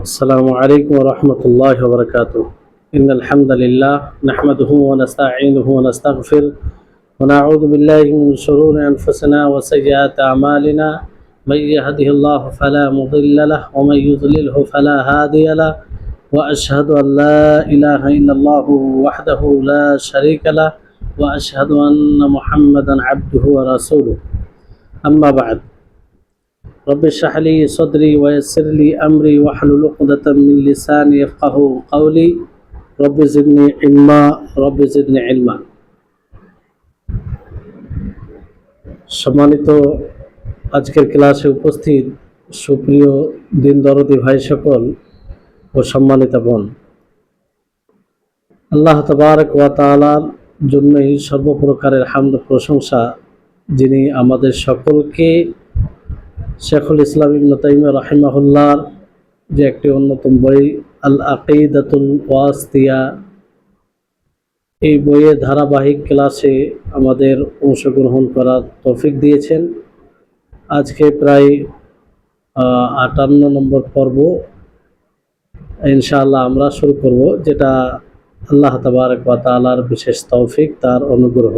السلام عليكم ورحمة الله وبركاته. إن الحمد لله نحمده ونستعينه ونستغفره ونعوذ بالله من شرور أنفسنا وسيئات أعمالنا. من يهده الله فلا مضل له ومن يضلله فلا هادي له، وأشهد أن لا إله إلا الله وحده لا شريك له، وأشهد أن محمدا عبده ورسوله. أما بعد، رب اشرح لي صدري ويسر لي أمري واحلل عقدة من لساني يفقهوا قولي. رب زدني علما رب زدني علما। সম্মানিত আজকের ক্লাসে উপস্থিত সুপ্রিয় দিন দরদি ভাই সকল ও সম্মানিত বোন, আল্লাহ তাবারক ওয়া তাআলার জন্যই সর্বপ্রকারের হামদ প্রশংসা, যিনি আমাদের সকলকে শেখুল ইসলাম ইবনে তাইমিয়া রাহিমাহুল্লাহর যে একটি অন্যতম বই আল আকিদাতুল ওয়াসিতিয়া, এই বইয়ের ধারাবাহিক ক্লাসে আমাদের অংশগ্রহণ করার তৌফিক দিয়েছেন। আজকে প্রায় 58 নম্বর পর্ব ইনশাআল্লাহ আমরা শুরু করব, যেটা আল্লাহ তাবারক ওয়া তাআলার বিশেষ তৌফিক, তার অনুগ্রহ।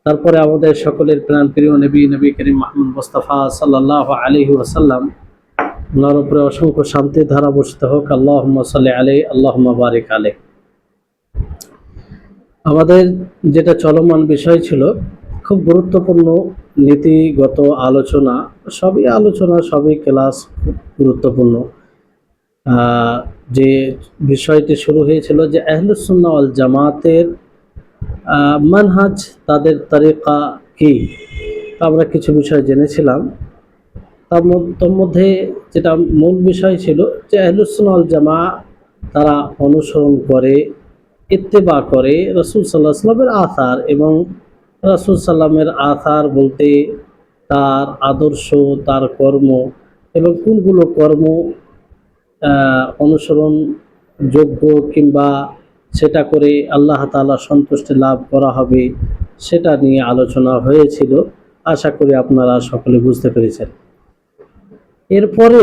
তারপরে আমাদের সকলের প্রাণপ্রিয় নবী করিম মুহাম্মদ মুস্তাফা সাল্লাল্লাহু আলাইহি ওয়াসাল্লাম, ওনার উপরে অসংখ্য শান্তির ধারা বর্ষিত হোক। আল্লাহুম্মা সাল্লি আলাইহি আল্লাহুম্মা বারিক আলাইহি। আমাদের যেটা চলমান বিষয় ছিল, খুব গুরুত্বপূর্ণ নীতিগত আলোচনা, সবই ক্লাস খুব গুরুত্বপূর্ণ। যে বিষয়টি শুরু হয়েছিল যে আহলুস সুন্নাহ ওয়াল জামাতের মানহাজ, তাদের তরিকা কি, আমরা কিছু বিষয় জেনেছিলাম। তার মধ্যে যেটা মূল বিষয় ছিল যে আহলুস সুন্নাহ ওয়াল জামা তারা অনুসরণ করে, ইত্তেবা করে রাসূল সাল্লাল্লাহু আলাইহি ওয়াসাল্লামের আথার, এবং রাসূল সাল্লামের আথার বলতে তার আদর্শ, তার কর্ম, এবং কোনগুলো কর্ম অনুসরণ যোগ্য কিংবা সেটা করে আল্লাহ তাআলা সন্তুষ্টি লাভ করা হবে, সেটা নিয়ে আলোচনা হয়েছিল। আশা করি আপনারা সকলে বুঝতে পেরেছেন। এরপরে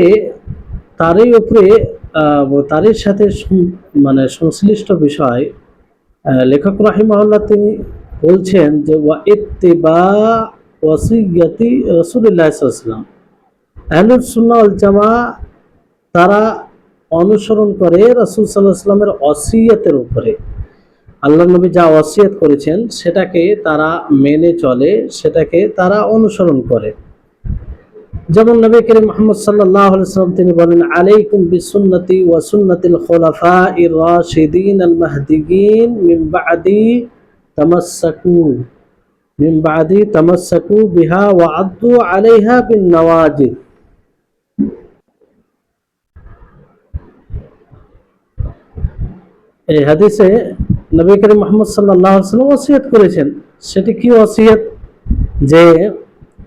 তারই সাথে সংশ্লিষ্ট বিষয় লেখক রাহিমাহুল্লাহ তিনি বলছেন যে ওয়া ইত্তিবা ওয়াসিয়াতি রাসূলুল্লাহ সাল্লাল্লাহু আলাইহি ওয়াসাল্লাম, আহলুস সুন্নাহ ওয়াল জামা তারা অনুসরণ করে রাসূল সাল্লাল্লাহু আলাইহি ওয়াসাল্লামের ওসিয়তের উপরে। আল্লাহ নবী যা ওসিয়ত করেছেন সেটাকে তারা মেনে চলে, সেটাকে তারা অনুসরণ করে। যেমন নবী করিম মুহাম্মদ সাল্লাল্লাহু আলাইহি ওয়াসাল্লাম তিনি বলেন, আলাইকুম বিসুন্নতি ওয়া সুন্নাতিল খুলাফাইর রাশিদিন আল মাহদিয়িন মিন বাদি তামাসসাকু বিহা ওয়া আদ্দু আলাইহা বিন নওয়াজিদ। এই হাদিসে নবী করিম মুহাম্মদ সাল্লাল্লাহু আলাইহি ওয়াসাল্লাম ওসিয়ত করেছেন। সেটি কি ওসিয়ত? যে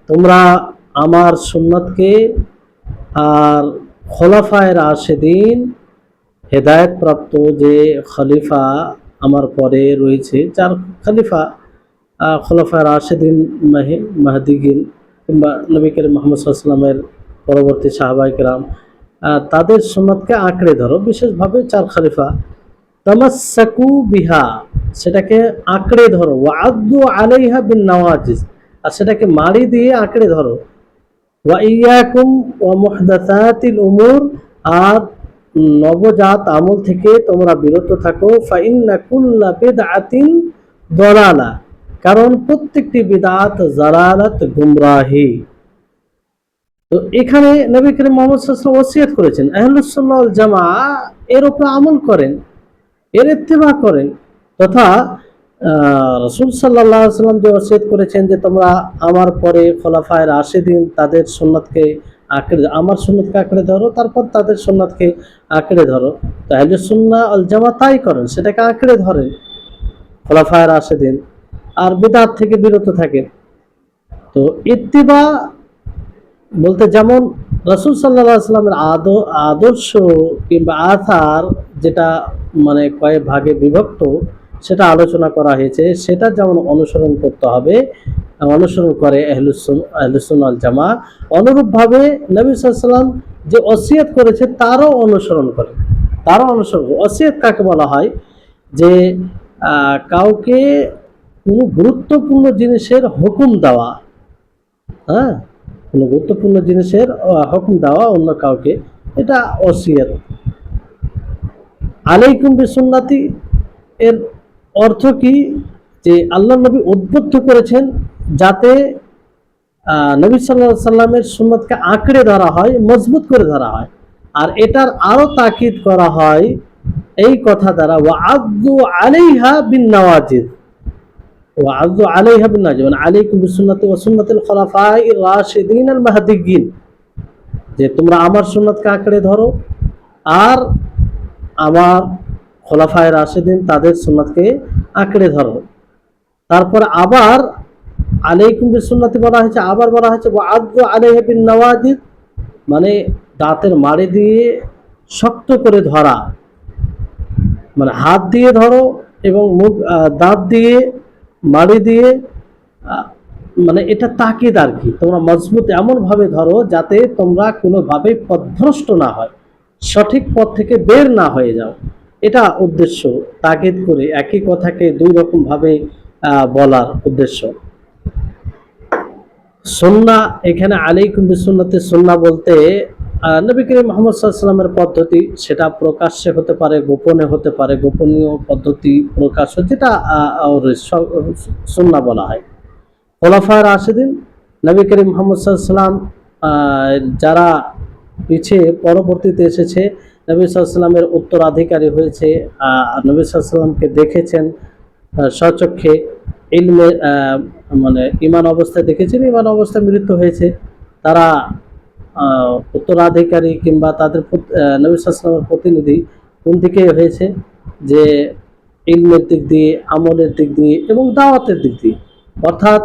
তোমরা আমার সুন্নাতকে আর খোলাফায়ে রাশিদিন, হেদায়েত প্রাপ্ত যে খলিফা আমার পরে রয়েছে, চার খলিফা খোলাফায়ে রাশিদিন মাহদিগিন, কিংবা নবী করিম মুহাম্মদ সাল্লাল্লাহু আলাইহি ওয়াসাল্লামের পরবর্তী সাহাবায়ে কেরাম, তাদের সুন্নাতকে আঁকড়ে ধরো। বিশেষভাবে চার খলিফা, তামাসসাকু বিহা, সেটাকে আঁকড়ে ধরো, ওয়া আদ্দু আলাইহা বিন নওয়াজিজ, আর সেটাকে মাড়ি দিয়ে আঁকড়ে ধরো। ওয়া ইয়াকুম ওয়া মুহদাসাতিল উমুর, আর নবজাত আমল থেকে তোমরা বিরত থাকো। ফা ইন্না কুল্লা বিদআতিন দালালা, কারণ প্রত্যেকটি বিদআত জালালাত, গুমরাহি। তো এখানে নবী করিম মুহাম্মদ সাল্লাল্লাহু আলাইহি ওয়াসাল্লাম ওসিয়ত করেছেন আহলুস সুন্নাহ ওয়াল জামা এর উপর আমল করেন, এর ইত্তেবা করেন, তথা রাসূল সাল্লাল্লাহু আলাইহি ওয়াসাল্লাম যে ওসিয়ত করেছেন যে তোমরা আমার পরে খোলাফায়ে রাশিদিন তাদের সুন্নাতকে আমার সুন্নাতকে আঁকড়ে ধরো, তারপর তাদের সুন্নাতকে আঁকড়ে ধরো। তো আহলে সুন্নাহ ওয়াল জামা তাই করেন, সেটাকে আঁকড়ে ধরেন খোলাফায়ে রাশিদিন, আর বিদআত থেকে বিরত থাকেন। তো ইত্তিবা বলতে যেমন রাসূল সাল্লাল্লাহু আলাইহি ওয়াসাল্লামের আদর্শ কিংবা আথার, যেটা কয়েক ভাগে বিভক্ত, সেটা আলোচনা করা হয়েছে। সেটা যেমন অনুসরণ করতে হবে, অনুসরণ করে আহলুস সুন্নাহ ওয়াল জামা। অনুরূপভাবে নবী সাল্লাল্লাহু আলাইহি ওয়াসাল্লাম যে ওসিয়ত করেছে তারও অনুসরণ করে, ওসিয়ত কাকে বলা হয়? যে কাউকে কোনো গুরুত্বপূর্ণ জিনিসের হুকুম দেওয়া, হ্যাঁ, কোনো গুরুত্বপূর্ণ জিনিসের হুকুম দেওয়া অন্য কাউকে, এটা ওসিয়ত। আলাইকুম বিসুন্নতি এর অর্থ কি? যে আল্লাহ নবী উদ্বুদ্ধ করেছেন যাতে নবী সাল্লাল্লাহু আলাইহি সাল্লামের সুন্নতকে আঁকড়ে ধরা হয়, মজবুত করে ধরা হয়। আর এটার আরো তাকিদ করা হয় এই কথা দ্বারা, ওয়া'আযু আলাইহা বিন নওয়াজিদ, ওয়া'আযু আলাইহা বিন নওয়াজিদ, মানে আলাইকুম বিসুন্নতি ওয়া সুন্নাতিল খুলাফায়ে রাশিদিন আল মাহদিয়্যিন, যে তোমরা আমার সুন্নতকে আঁকড়ে ধরো আর আমার খোলাফায়ে রাশিদিন তাদের সুন্নতকে আঁকড়ে ধরো। তারপর আবার আলাইকুম বিসুন্নতি বলা হয়েছে, আবার বলা হয়েছে ওয়া'আযু আলাইহা বিন নওয়াজিদ, মানে দাঁতের মাড়ি দিয়ে শক্ত করে ধরা, মানে হাত দিয়ে ধরো এবং মুখ দাঁত দিয়ে মাড়ি দিয়ে, মানে এটা তাকিদ আর কি, তোমরা মজবুত এমন ভাবে ধরো যাতে তোমরা কোনোভাবে পথভ্রষ্ট না হয়, সঠিক পথ থেকে বের না হয়ে যাও। এটা উদ্দেশ্য, তাকিদ করে একই কথাকে দুই রকম ভাবে বলার উদ্দেশ্য। সুন্নাহ, এখানে আলাইকুম বিসুন্নতি সুন্নাহ বলতে নবী করিম মুহাম্মদ সাল্লাল্লাহু আলাইহি ওয়াসাল্লামের পদ্ধতি, সেটা প্রকাশ্যে হতে পারে, গোপনে হতে পারে, গোপনীয় পদ্ধতি প্রকাশ্য, যেটা সুন্নাহ বলা হয়। খোলাফায়ে রাশিদিন, নবী করিম মুহাম্মদ সাল্লাল্লাহু আলাইহি ওয়াসাল্লাম যারা পিছিয়ে পরবর্তীতে এসেছে, নবী সাল্লাল্লাহু আলাইহি ওয়াসাল্লামের উত্তরাধিকারী হয়েছে, নবী সাল্লাল্লাহু আলাইহি ওয়াসাল্লামকে দেখেছেন স্বচক্ষে, ইলমে মানে ইমান অবস্থায় দেখেছেন, ইমান অবস্থায় মৃত্যু হয়েছে, তারা উত্তরাধিকারী কিংবা তাদের নবী সাল্লাল্লাহু আলাইহি ওয়াসাল্লামের প্রতিনিধি কোন দিকে হয়েছে? যে ইলমের দিক দিয়ে, আমলের দিক দিয়ে এবং দাওয়াতের দিক দিয়ে। অর্থাৎ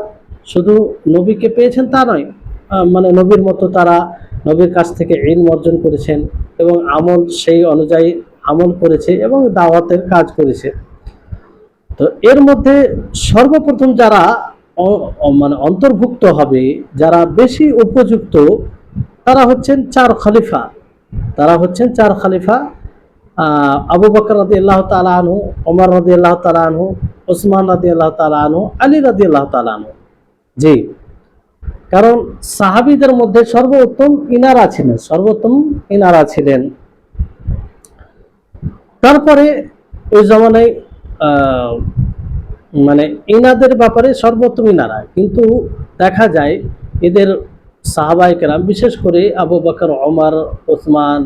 শুধু নবীকে পেয়েছেন তা নয়, মানে নবীর মতো তারা নবীর কাছ থেকে ইলম অর্জন করেছেন এবং আমল সেই অনুযায়ী আমল করেছে এবং দাওয়াতের কাজ করেছে। তো এর মধ্যে সর্বপ্রথম যারা মানে অন্তর্ভুক্ত হবে, যারা বেশি উপযুক্ত, তারা হচ্ছেন চার খলিফা। আবু বকর রাদিয়াল্লাহু তাআলা আনহু, ওমর রাদিয়াল্লাহু তাআলা আনহু, ওসমান রাদিয়াল্লাহু তাআলা আনহু, আলী রাদিয়াল্লাহু তাআলা আনহু। জি, কারণ সাহাবীদের মধ্যে সর্বোত্তম ইনারা ছিলেন। তারপরে ওই জমানায় মানে ইনাদের ব্যাপারে সর্বোত্তম ইনারা, কিন্তু দেখা যায় এদের সাহাবায়ে কেরাম, বিশেষ করে আবু বকর, ওমর, ওসমান,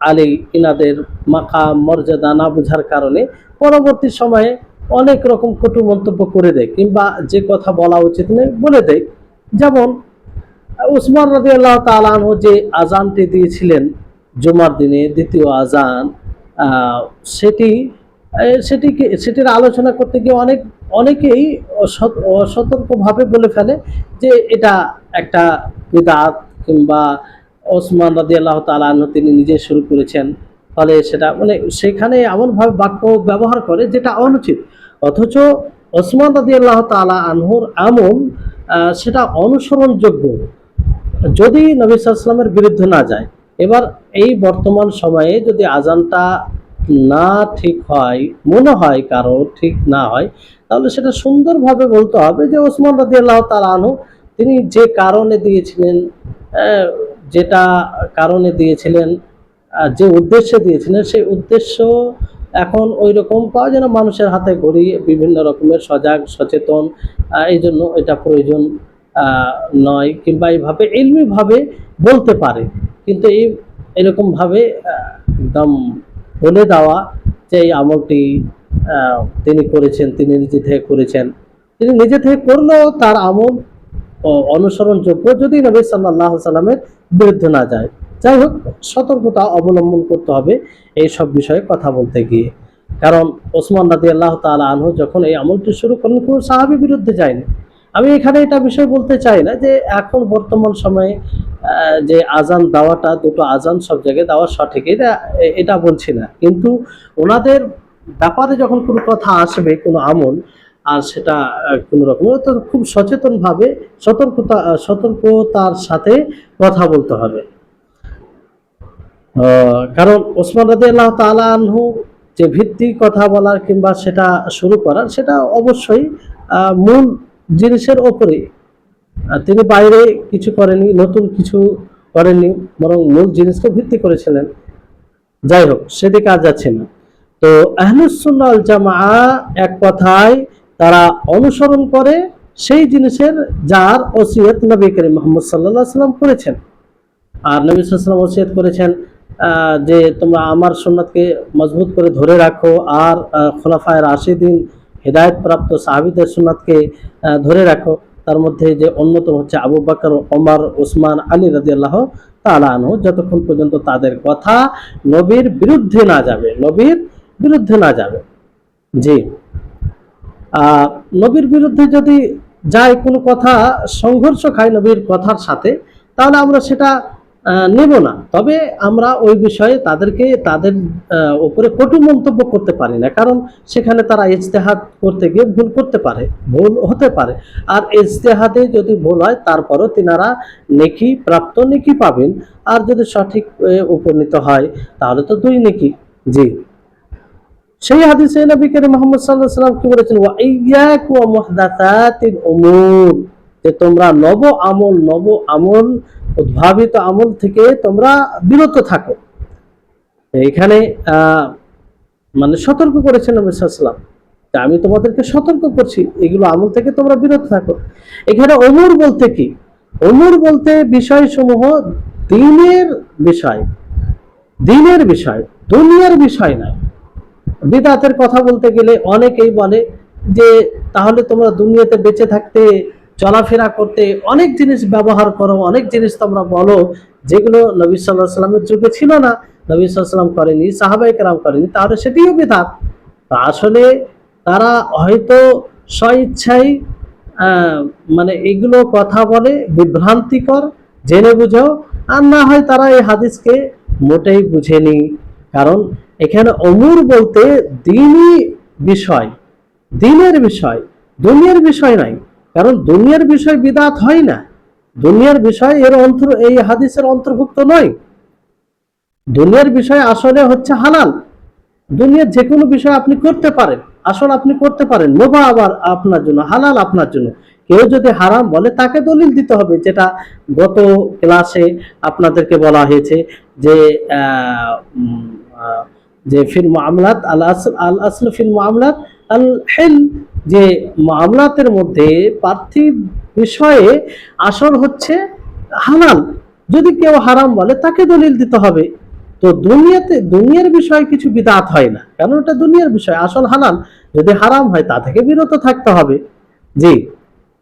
আলী, ইনাদের মাকাম মর্যাদা না বোঝার কারণে পরবর্তী সময়ে অনেক রকম কটু মন্তব্য করে দেয় কিংবা যে কথা বলা উচিত নয় বলে দেয়। যেমন উসমান রাদিয়াল্লাহু তাআলা আনহু যে আজানটি দিয়েছিলেন জুমার দিনে, দ্বিতীয় আজান, সেটির আলোচনা করতে গিয়ে অনেকেই অসতর্কভাবে বলে ফেলে যে এটা একটা বিদআত, কিংবা ওসমান রাদিয়াল্লাহু তাআলা আনহু তিনি নিজে শুরু করেছেন, ফলে সেটা মানে সেখানে এমনভাবে বাক্য ব্যবহার করে যেটা অনুচিত। অথচ ওসমান রাদিয়াল্লাহু তাআলা আনহুর আমল সেটা অনুসরণযোগ্য, যদি নবী সাল্লাল্লাহু আলাইহি ওয়াসাল্লামের বিরুদ্ধে না যায়। এবার এই বর্তমান সময়ে যদি আজানটা না ঠিক হয়, মনে হয় কারো ঠিক না হয়, তাহলে সেটা সুন্দরভাবে বলতে হবে যে ওসমান রাদিয়াল্লাহু তাআলা আনহু তিনি যে কারণে দিয়েছিলেন, যেটা কারণে দিয়েছিলেন, যে উদ্দেশ্যে দিয়েছিলেন, সেই উদ্দেশ্য এখন ওই রকম পাওয়া যেন মানুষের হাতে ঘড়ি, বিভিন্ন রকমের সজাগ সচেতন, এই জন্য এটা প্রয়োজন নয়, কিংবা এইভাবে ইলমিভাবে বলতে পারে। কিন্তু এরকমভাবে একদম বলে দেওয়া যে এই আমলটি তিনি করেছেন, তিনি নিজে থেকে করেছেন, তিনি নিজে থেকে করলেও তার আমল অনুসরণযোগ্য যদি নবী সাল্লাল্লাহু আলাইহি সাল্লামের বিরুদ্ধে না যায়। যাই হোক, সতর্কতা অবলম্বন করতে হবে এই সব বিষয়ে কথা বলতে গিয়ে। কারণ ওসমান রাদিয়াল্লাহু তাআলা আনহু যখন এই আমলটি শুরু করলেন, কোনো সাহাবী বিরুদ্ধে যায়নি। আমি এখানে এটা বিষয় বলতে চাই না যে এখন বর্তমান সময়ে যে আজান দেওয়াটা, দুটো আজান সব জায়গায় দেওয়া সঠিক, এটা বলছি না, কিন্তু ওনাদের ব্যাপারে যখন কোনো কথা আসবে, কোনো আমল, আর সেটা কোনো রকম, তো খুব সচেতনভাবে সতর্কতার সাথে কথা বলতে হবে। কারণ ওসমান রাদিয়াল্লাহু তাআলা আনহু যে ভিত্তি কথা বলার কিংবা সেটা শুরু করার, সেটা অবশ্যই মূল জিনিসের ওপরে। তিনি বাইরে কিছু করেনি, নতুন কিছু করেননি, বরং মূল জিনিসকে ভিত্তি করেছিলেন। যাই হোক, সেদিকে আর যাচ্ছি না। তো আহলুস সুন্নাহ ওয়াল জামাআহ এক কথায় তারা অনুসরণ করে সেই জিনিসের যার ওসিয়ত নবী করিম মুহাম্মদ সাল্লাল্লাহু আলাইহি ওয়াসাল্লাম করেছেন। আর নবী সাল্লাল্লাহু আলাইহি ওয়াসাল্লাম ওসিয়ত করেছেন যে তোমরা আমার সুন্নাতকে মজবুত করে ধরে রাখো, আর খোলাফায়ে রাশিদিন হেদায়েত প্রাপ্ত সাহাবীদের সুন্নাতকে ধরে রাখো। তার মধ্যে যে অন্যতম হচ্ছে আবু বকর, ওমর, ওসমান, আলী রাদিয়াল্লাহু তাআলা আনহু, যতক্ষণ পর্যন্ত তাদের কথা নবীর বিরুদ্ধে না যাবে, নবীর বিরুদ্ধে না যাবে। জি, নবীর বিরুদ্ধে যদি যায়, কোনো কথা সংঘর্ষ খায় নবীর কথার সাথে, তাহলে আমরা সেটা নেব না। তবে আমরা ওই বিষয়ে তাদেরকে তাদের উপরে কটু মন্তব্য করতে পারি না, কারণ সেখানে তারা ইজতেহাদ করতে গিয়ে ভুল করতে পারে, ভুল হতে পারে। আর ইজতেহাদে যদি ভুল হয়, তারপরও তিনারা নেকি প্রাপ্ত, নেকি পাবেন। আর যদি সঠিক উপনীত হয়, তাহলে তো দুই নেকি। জি, সেই হাদিসে নবী করিম মুহাম্মদ সাল্লাল্লাহু আলাইহি ওয়াসাল্লাম কি বলেছেন, ওয়া ইয়্যাকু ওয়া মুহদাসাতিল উমুর, যে তোমরা নব আমল উদ্ভাবিত আমল থেকে তোমরা বিরত থাকো। এখানে মানে সতর্ক করেছেন নবী সাল্লাল্লাহু আলাইহি ওয়াসাল্লাম, আমি তোমাদেরকে সতর্ক করছি, এগুলো আমল থেকে তোমরা বিরত থাকো। এখানে উমুর বলতে কি? উমুর বলতে বিষয়সমূহ দ্বীনের বিষয়, দ্বীনের বিষয়, দুনিয়ার বিষয় নয়। বিদআতের কথা বলতে গেলে অনেকেই বলে যে তাহলে তোমরা দুনিয়াতে বেঁচে থাকতে, চলাফেরা করতে অনেক জিনিস ব্যবহার করো, অনেক জিনিস তোমরা বলো যেগুলো নবী সাল্লাল্লাহু আলাইহি ওয়াসাল্লামের যুগে ছিল না, নবী সাল্লাল্লাহু আলাইহি ওয়াসাল্লাম করেনি, সাহাবায়ে কেরাম করেনি, তাহলে সেটিও বিদআত। আসলে তারা হয়তো স্বইচ্ছায় মানে এগুলো কথা বলে, বিভ্রান্তিকর, জেনে বুঝেও, আর না হয় তারা এই হাদিসকে মোটেই বুঝেনি। কারণ এখানে অমুর বলতে দ্বীনি বিষয়, দ্বীনের বিষয়, দুনিয়ার বিষয় নাই। কারণ দুনিয়ার বিষয় বিদআত হয় না, দুনিয়ার বিষয় এই হাদিসের অন্তর্ভুক্ত নয়। দুনিয়ার বিষয় আসলে হচ্ছে হালাল, দুনিয়ার যে কোনো বিষয় আপনি করতে পারেন, আসলে আপনি করতে পারেন, মুবাহ আবার আপনার জন্য, হালাল আপনার জন্য। কেউ যদি হারাম বলে, তাকে দলিল দিতে হবে, যেটা গত ক্লাসে আপনাদেরকে বলা হয়েছে যে যে ফিল মুআমালাত আল আসল ফিল মুআমালাত আল হিল, যে মুআমালাতের মধ্যে পার্থিব বিষয়ে আসল হচ্ছে হালাল। যদি কেউ হারাম বলে, তাকে দলিল দিতে হবে। তো দুনিয়ার বিষয়ে কিছু বিদআত হয় না, কারণ এটা দুনিয়ার বিষয়, আসল হালাল। যদি হারাম হয়, তা থেকে বিরত থাকতে হবে। জি,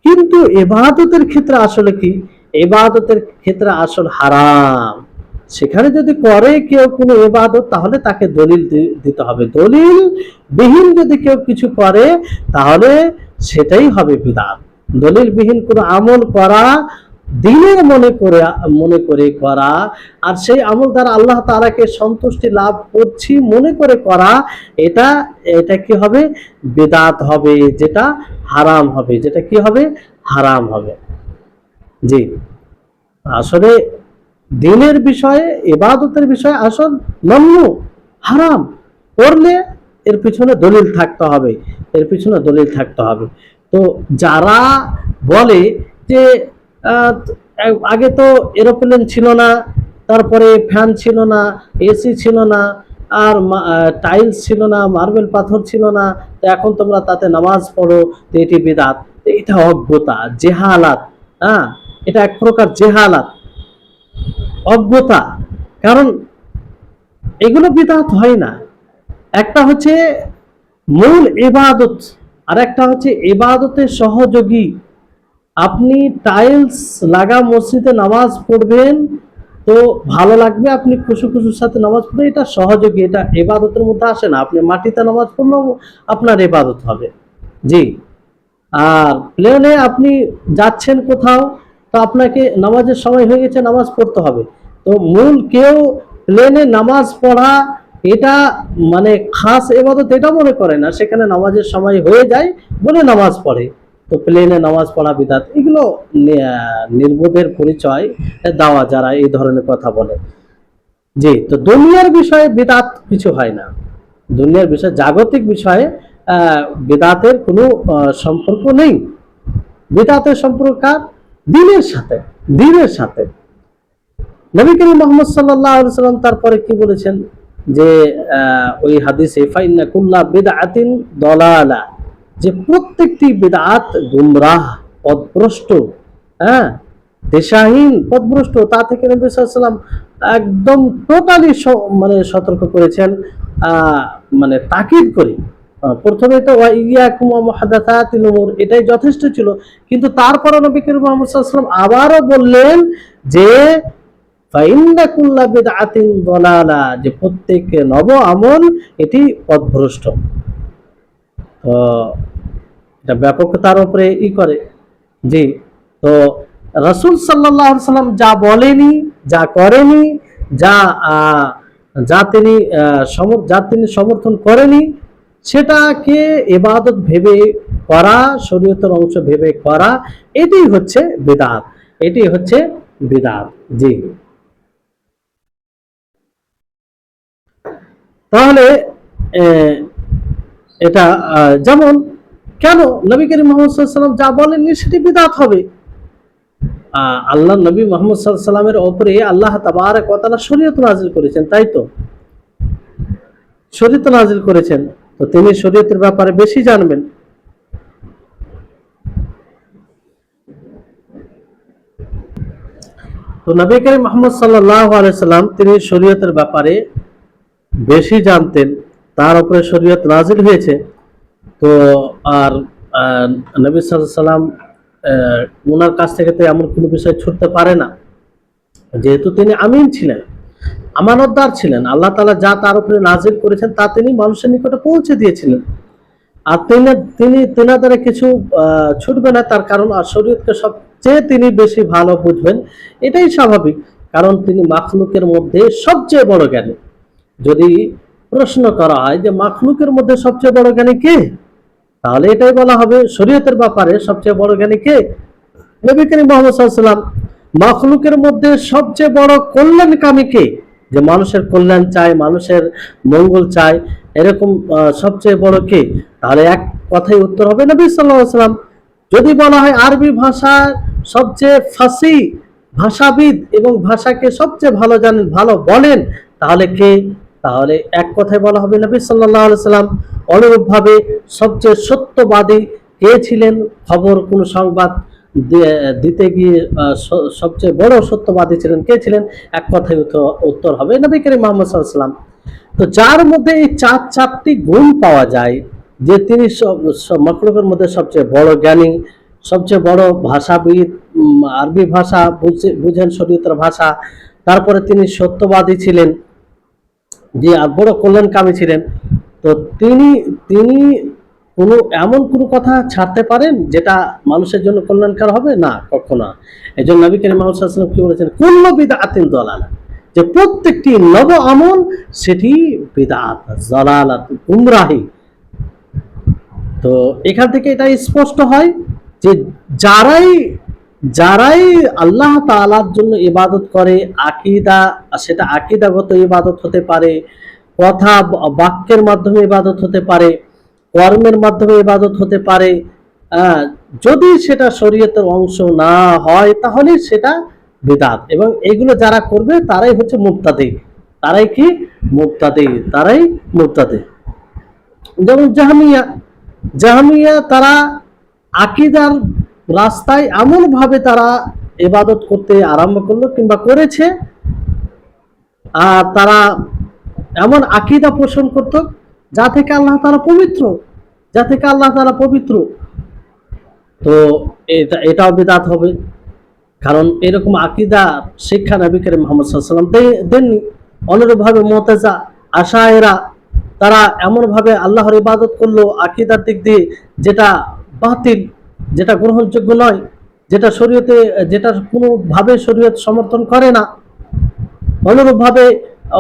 কিন্তু ইবাদতের ক্ষেত্রে আসলে কি? ইবাদতের ক্ষেত্রে আসল হারাম, সেখানে যদি করে কেউ কোনো ইবাদত, তাহলে তাকে দলিল দিতে হবে। দলিল বিহীন যদি কেউ কিছু করে, তাহলে সেটাই হবে বিদআত। দলিল বিহীন কোনো আমল করা, দিনের মনে করে করা, আর সেই আমল দ্বারা আল্লাহ তাআলাকে সন্তুষ্টি লাভ করছি মনে করে করা, এটা কি হবে? বিদআত হবে, যেটা হারাম হবে, যেটা কি হবে? হারাম হবে। জি, আসলে দিনের বিষয়ে, ইবাদতের বিষয়ে আসল মামনু, হারাম করলে এর পিছনে দলিল থাকতে হবে, এর পিছনে দলিল থাকতে হবে। তো যারা বলে যে আগে তো এরোপ্লেন ছিল না, তারপরে ফ্যান ছিল না, এসি ছিল না, আর টাইলস ছিল না, মার্বেল পাথর ছিল না, তো এখন তোমরা তাতে নামাজ পড়ো, তো এটি বিদআত। এটা অজ্ঞতা, জেহালাত। হ্যাঁ, এটা এক প্রকার জেহালাত, অজ্ঞতা। কারণ এগুলো বিদআত হয় না। একটা হচ্ছে মূল ইবাদত, আর একটা হচ্ছে ইবাদতের সহযোগী। আপনি টাইলস লাগা মসজিদে নামাজ পড়বেন, তো ভালো লাগবে, আপনি খুশুর সাথে নামাজ পড়ে, এটা সহযোগী, এটা ইবাদতের মধ্যে আসে না। আপনি মাটিতে নামাজ পড়লেও আপনার ইবাদত হবে। জি, আর প্লেনে আপনি যাচ্ছেন কোথাও, তো আপনাকে নামাজের সময় হয়ে গেছে, নামাজ পড়তে হবে। তো মূল কেউ প্লেনে নামাজ পড়া এটা মানে খাস ইবাদত এটা মনে করে না, সেখানে নামাজের সময় হয়ে যায় বলে নামাজ পড়ে, তো প্লেনে নামাজ পড়া বিদআত। এগুলো নির্বোধের পরিচয় দেওয়া যারা এই ধরনের কথা বলে। জি, তো দুনিয়ার বিষয়ে বিদআত কিছু হয় না। দুনিয়ার বিষয়ে জাগতিক বিষয়ে বিদআতের কোনো সম্পর্ক নেই। বিদআতের সম্পর্ক কার? দ্বীনের সাথে। দ্বীনের সাথে নবী করিম মুহাম্মদ সাল্লাল্লাহু আলাইহি সাল্লাম তারপরে কি বলেছেন যে ওই হাদিসে ফাইন্না কুল্লা বিদআতিন দালালা, যে প্রত্যেকটি বিদআত গুমরাহ, পথভ্রষ্ট, হ্যাঁ, দিশাহীন, পথভ্রষ্ট। তা থেকে নবী সাল্লাল্লাহু আলাইহি সাল্লাম একদম টোটালি মানে সতর্ক করেছেন, মানে তাকিদ করে। প্রথমে তো ওয়া ইয়াকুম ওয়া মুহাদাসাতিল উমুর, এটাই যথেষ্ট ছিল, কিন্তু তারপরে নবী করিম মুহাম্মদ সাল্লাল্লাহু আলাইহি সাল্লাম আবারও বললেন যে ফাইন্না কুল্লা বিদআতিন দালালা, যে প্রত্যেক নব আমল এটি পথভ্রষ্ট। তো এটা ব্যাপকতার উপরে করে। জি, তো রাসূল সাল্লাল্লাহু আলাইহি সাল্লাম যা বলেনি, যা করেনি, যা যা তিনি সমর্থন করেনি, সেটাকে ইবাদত ভেবে করা, শরীয়তের অংশ ভেবে করা, এটাই হচ্ছে বিদআত। এটি হচ্ছে বিদআত। জি, তাহলে এটা যেমন কেন নবী করিম মুহাম্মদ সাল্লাল্লাহু আলাইহি ওয়াসাল্লাম যা বলেননি সেটি বিদআত হবে। আল্লাহ নবী মুহাম্মদ সাল্লাল্লাহু আলাইহি ওয়াসাল্লামের উপরে আল্লাহ তাবারক ওয়া তাআলা শরীয়ত নাযিল করেছেন, তাই তো? শরীয়ত নাযিল করেছেন, তো তিনি শরীয়তের ব্যাপারে বেশি জানবেন। তো নবী করিম মুহাম্মদ সাল্লাল্লাহু আলাইহি ওয়াসাল্লাম তিনি শরীয়তের ব্যাপারে বেশি জানতেন, তার উপরে শরীয়ত নাযিল হয়েছে। তো আর নবী সাল্লাল্লাহু আলাইহি ওয়াসাল্লাম ওনার কাছ থেকে তো এমন কোনো বিষয় ছুটতে পারে না, যেহেতু তিনি আমিন ছিলেন, আমানতদার ছিলেন। আল্লাহ তাআলা যা তার উপরে নাযিল করেছেন তা তিনি মানুষের নিকটে পৌঁছে দিয়েছিলেন। আর তিনি তেনার দ্বারা কিছু ছুটবে না, তার কারণ আর শরীয়তকে সবচেয়ে তিনি বেশি ভালো বুঝবেন, এটাই স্বাভাবিক, কারণ তিনি মাখলুকের মধ্যে সবচেয়ে বড় জ্ঞানী। যদি প্রশ্ন করা হয় যে মাখলুকের মধ্যে সবচেয়ে বড় জ্ঞানী কে, তাহলে এটাই বলা হবে শরীয়তের ব্যাপারে সবচেয়ে বড় জ্ঞানী কে? নবী করিম মুহাম্মদ সাল্লাল্লাহু আলাইহি ওয়াসাল্লাম। মাখলুকের মধ্যে সবচেয়ে বড় কল্যাণকামী কে, যে মানুষের কল্যাণ চায়, মানুষের মঙ্গল চায়, এরকম সবচেয়ে বড় কে? তাহলে এক কথাই উত্তর হবে নবী সাল্লাল্লাহু আলাইহি ওয়াসাল্লাম। যদি বলা হয় আরবি ভাষার সবচেয়ে ফাসি ভাষাবিদ এবং ভাষাকে সবচেয়ে ভালো জানেন, ভালো বলেন, তাহলে কে? তাহলে এক কথায় বলা হবে নবী সাল্লাল্লাহু আলাইহি ওয়াসাল্লাম। অনুরূপভাবে সবচেয়ে সত্যবাদী কে ছিলেন, খবর কোন সংবাদ দিতে গিয়ে সবচেয়ে বড় সত্যবাদী ছিলেন, কে ছিলেন? এক কথায় উত্তর হবে নবী করিম মুহাম্মদ সাল্লাল্লাহু আলাইহি ওয়াসাল্লাম। তো যার মধ্যে এই চারটি গুণ পাওয়া যায়, যে তিনি মাখলুকের মধ্যে সবচেয়ে বড় জ্ঞানী, সবচেয়ে বড় ভাষাবিদ, আরবি ভাষা বুঝেন, শরীয়তের ভাষা, তারপরে তিনি সত্যবাদী ছিলেন, যে বড় কল্যাণকামী ছিলেন, তো তিনি তিনি কোনো এমন কোনো কথা ছাড়তে পারেন যেটা মানুষের জন্য কল্যাণকর হবে না? কখনো। এই জন্য নবী করিম মুহাম্মদ সাল্লাল্লাহু আলাইহি ওয়াসাল্লাম কি বলেছেন? কুল্লু বিদআতিন দালালা, যে প্রত্যেকটি নব আমল সেটি বিদআত, জালালাত, গুমরাহি। তো এখান থেকে এটা স্পষ্ট হয় যে যারাই যারাই আল্লাহ তাআলার জন্য ইবাদত করে, আকীদা, সেটা আকীদাগত ইবাদত হতে পারে, কথা বাক্যের মাধ্যমে ইবাদত হতে পারে, কর্মের মাধ্যমে ইবাদত হতে পারে, যদি সেটা শরীয়তের অংশ না হয় তাহলে সেটা বিদআত। এবং এগুলো যারা করবে তারাই হচ্ছে মুবতাদি। তারাই কি? মুবতাদি। তারাই মুবতাদি। যেমন জাহমিয়া তারা আকীদার রাস্তায় এমন ভাবে তারা ইবাদত করতে আরম্ভ করলো কিংবা করেছে, আর তারা এমন আকীদা পোষণ করত যা থেকে আল্লাহ তাআলা পবিত্র, যা থেকে আল্লাহ তাআলা পবিত্র। তো এটাও বিদআত হবে, কারণ এরকম আকীদা শিক্ষা নবী করিম মুহাম্মদ সাল্লাল্লাহু আলাইহি ওয়াসাল্লাম দেননি। অনুরূপভাবে মুতাযিলা, আশায়েরা, তারা এমন ভাবে আল্লাহর ইবাদত করলো আকীদার দিক দিয়ে যেটা বাতিল, যেটা গ্রহণযোগ্য নয়, যেটা শরীয়তে, যেটা কোনো ভাবে শরীয়ত সমর্থন করে না। অনুরূপভাবে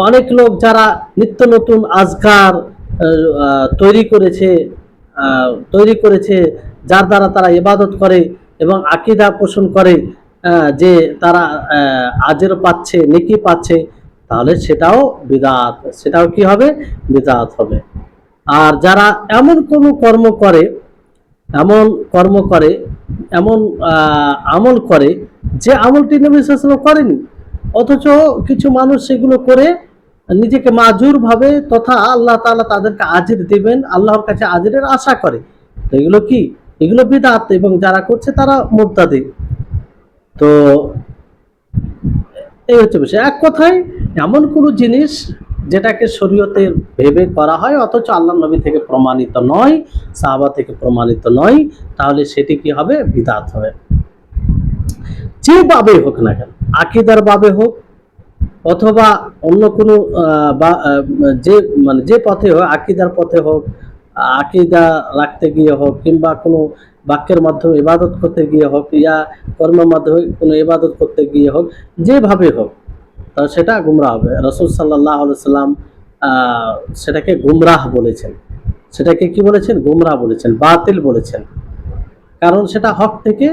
অনেক লোক যারা নিত্য নতুন আজকার তৈরি করেছে, যার দ্বারা তারা ইবাদত করে এবং আকীদা পোষণ করে যে তারা আজর পাচ্ছে, নেকি পাচ্ছে, তাহলে সেটাও বিদআত, সেটাও কি হবে? বিদআত হবে। আর যারা এমন কোনো কর্ম করে, এমন কর্ম করে, এমন আমল করে যে আমলটি নবী সাল্লাল্লাহু আলাইহি ওয়াসাল্লাম করেনি, অথচ কিছু মানুষ সেগুলো করে নিজেকে মাজুর ভাবে তথা আল্লাহ তাআলা তাদেরকে আজির দিবেন, আল্লাহর কাছে আজিরের আশা করে, তো এগুলো কি? এগুলো বিদআত, এবং যারা করছে তারা মুবতাদি। তো এই হচ্ছে বিষয়। এক কথায় এমন কোনো জিনিস যেটাকে শরীয়তে ভেবে করা হয় অথচ আল্লাহ নবী থেকে প্রমাণিত নয়, সাহাবা থেকে প্রমাণিত নয়, তাহলে সেটি কি হবে? বিদআত হবে। যেভাবে হোক না কেন, আকীদার ভাবে হোক অথবা অন্য কোনো যে মানে যে পথে হোক, আকীদার পথে হোক, আকীদা রাখতে গিয়ে হোক, কিংবা কোনো বাক্যের মাধ্যমে ইবাদত করতে গিয়ে হোক, ইয়া কর্মের মাধ্যমে কোনো ইবাদত করতে গিয়ে হোক, যেভাবে হোক, তাহলে সেটা গুমরাহ হবে। রাসূল সাল্লাল্লাহু আলাইহি সাল্লাম সেটাকে গুমরাহ বলেছেন। সেটাকে কি বলেছেন? গুমরাহ বলেছেন, বাতিল বলেছেন। কারণ সেটা হক থেকে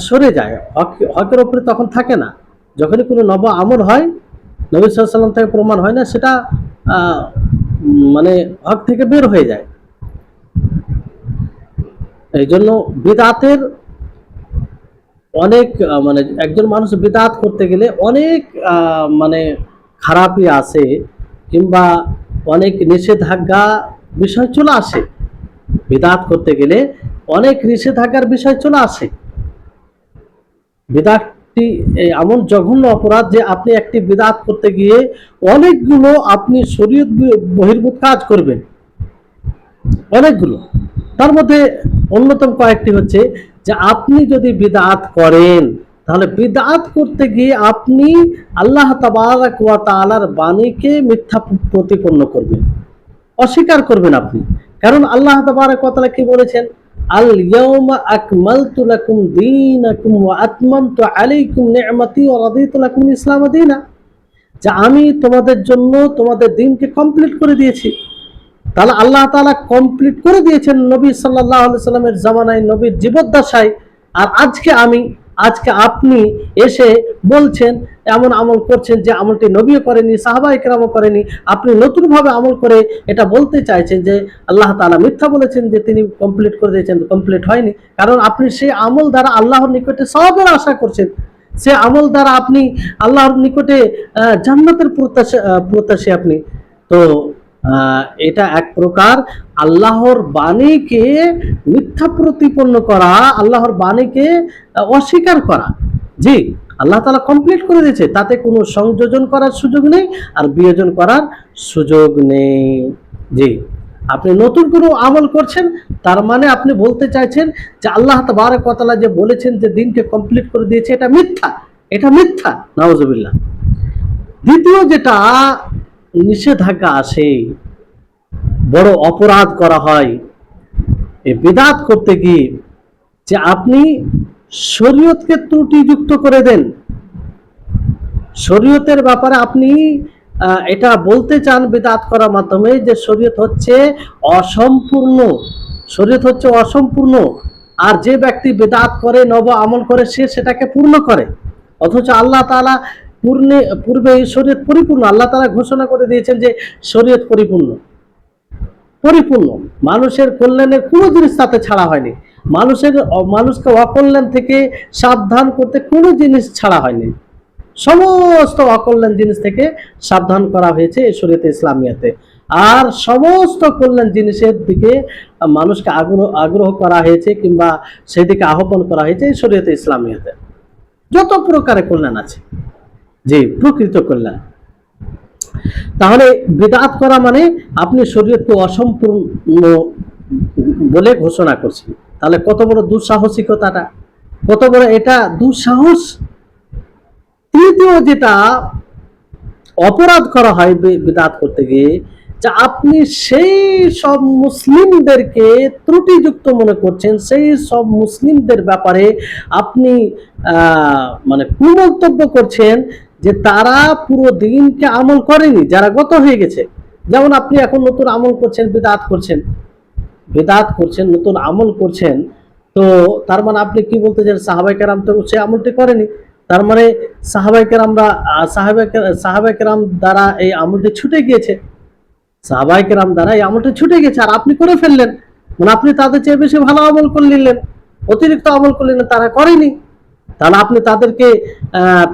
সরে যায়, হকের উপরে তখন থাকে না। যখনই কোনো নব আমল হয়, নবী সাল্লাল্লাহু আলাইহি সাল্লাম থেকে প্রমাণ হয় না, সেটা মানে হক থেকে বের হয়ে যায়। এই জন্য বিদআতের অনেক মানে একজন মানুষ বিদআত করতে গেলে অনেক মানে খারাপই আছে, কিংবা অনেক নিষেধাজ্ঞা বিষয় চলে আসে। বিদআত করতে গেলে অনেক নিষেধাজ্ঞার বিষয় চলে আসে। বিদআতটি এমন জঘন্য অপরাধ যে আপনি একটি বিদআত করতে গিয়ে অনেকগুলো আপনি শরীয়ত বহির্ভূত কাজ করবেন, অনেকগুলো। তার মধ্যে অন্যতম কয়েকটি হচ্ছে যে আপনি যদি বিদআত করেন, তাহলে বিদআত করতে গিয়ে আপনি আল্লাহ তাবারাক ওয়া তাআলার বাণীকে মিথ্যা প্রতিপন্ন করবেন, অস্বীকার করবেন আপনি। কারণ আল্লাহ তাবারাক ওয়া তাআলা কি বলেছেন? আল ইয়াউমা আকমালতু লাকুম দীনাকুম ওয়া আতমামতু আলাইকুম নি'মাতি ওয়া রাদিতু লাকুম ইসলাম দীনা, যে আমি তোমাদের জন্য তোমাদের দ্বীনকে কমপ্লিট করে দিয়েছি। তাহলে আল্লাহ তাআলা কমপ্লিট করে দিয়েছেন নবী সাল্লাল্লাহু আলাইহি সাল্লামের জামানায়, নবীর জীবদ্দশায়। আর আজকে আপনি এসে বলছেন, এমন আমল করছেন যে আমলটি নবীও করেনি, সাহাবায়ে কেরামও করেনি। আপনি নতুনভাবে আমল করে এটা বলতে চাইছেন যে আল্লাহ তাআলা মিথ্যা বলেছেন যে তিনি কমপ্লিট করে দিয়েছেন, কমপ্লিট হয়নি। কারণ আপনি সেই আমল দ্বারা আল্লাহর নিকটে সওয়াবের আশা করছেন, সে আমল দ্বারা আপনি আল্লাহর নিকটে জান্নাতের প্রত্যাশী আপনি। তো এটা এক প্রকার আল্লাহর বাণীকে মিথ্যা প্রতিপন্ন করা, আল্লাহর বাণীকে অস্বীকার করা। জি, আল্লাহ তাআলা কমপ্লিট করে দিয়েছে, তাতে কোনো সংযোজন করার সুযোগ নেই আর বিয়োজন করার সুযোগ নেই। জি, আপনি নতুন কোনো আমল করছেন, তার মানে আপনি বলতে চাইছেন যে আল্লাহ তাবারক ওয়া তাআলা যে বলেছেন যে দিনকে কমপ্লিট করে দিয়েছে, এটা মিথ্যা, এটা মিথ্যা। নাউজুবিল্লাহ। দ্বিতীয় যেটা নিষেধাজ্ঞা আসে, বড় অপরাধ করা হয় এই বিদআত করতে গিয়ে, যে আপনি শরীয়তকে ত্রুটিযুক্ত করে দেন। শরীয়তের ব্যাপারে আপনি এটা বলতে চান বিদআত করার মাধ্যমে যে শরীয়ত হচ্ছে অসম্পূর্ণ, শরীয়ত হচ্ছে অসম্পূর্ণ। আর যে ব্যক্তি বিদআত করে, নব আমল করে, সে সেটাকে পূর্ণ করে। অথচ আল্লাহ তাআলা পূর্বে এই শরীয়ত পরিপূর্ণ, আল্লাহ তাআলা ঘোষণা করে দিয়েছেন যে শরীয়ত পরিপূর্ণ, পরিপূর্ণ। মানুষের কল্যাণের কোনো জিনিস তাতে ছাড়া হয়নি, মানুষকে অকল্যাণ থেকে সাবধান করতে কোনো জিনিস ছাড়া হয়নি। সমস্ত অকল্যাণ জিনিস থেকে সাবধান করা হয়েছে এই শরীয়তে ইসলামিয়াতে। আর সমস্ত কল্যাণ জিনিসের দিকে মানুষকে আগ্রহ করা হয়েছে, কিংবা সেদিকে আহ্বান করা হয়েছে এই শরীয়তে ইসলামিয়াতে। যত প্রকারের কল্যাণ আছে, জি, প্রকৃত কল্যাণ। তাহলে বিদআত করা মানে আপনি শরীয়তকে অসম্পূর্ণ বলে ঘোষণা করছেন। তাহলে কত বড় দুঃসাহসিকতাটা, কত বড় এটা দুঃসাহস। তৃতীয় যেটা অপরাধ করা হয় বিদআত করতে গিয়ে, যে আপনি সেই সব মুসলিমদেরকে ত্রুটিযুক্ত মনে করছেন, সেই সব মুসলিমদের ব্যাপারে আপনি মানে কুমন্তব্য করছেন যে তারা পুরো দিনকে আমল করেনি, যারা গত হয়ে গেছে। যেমন আপনি এখন নতুন আমল করছেন, বিদআত করছেন, নতুন আমল করছেন, তো তার মানে আপনি কি বলতে চান? সাহাবায়ে কেরাম তো সেই আমলটি করেনি, তার মানে সাহাবায়ে কেরাম দ্বারা এই আমলটি ছুটে গিয়েছে, সাহাবায়ে কেরাম দ্বারা এই আমলটি ছুটে গেছে, আর আপনি করে ফেললেন, মানে আপনি তাদের চেয়ে বেশি ভালো আমল করে নিলেন, অতিরিক্ত আমল করলেন, তারা করেনি। তাহলে আপনি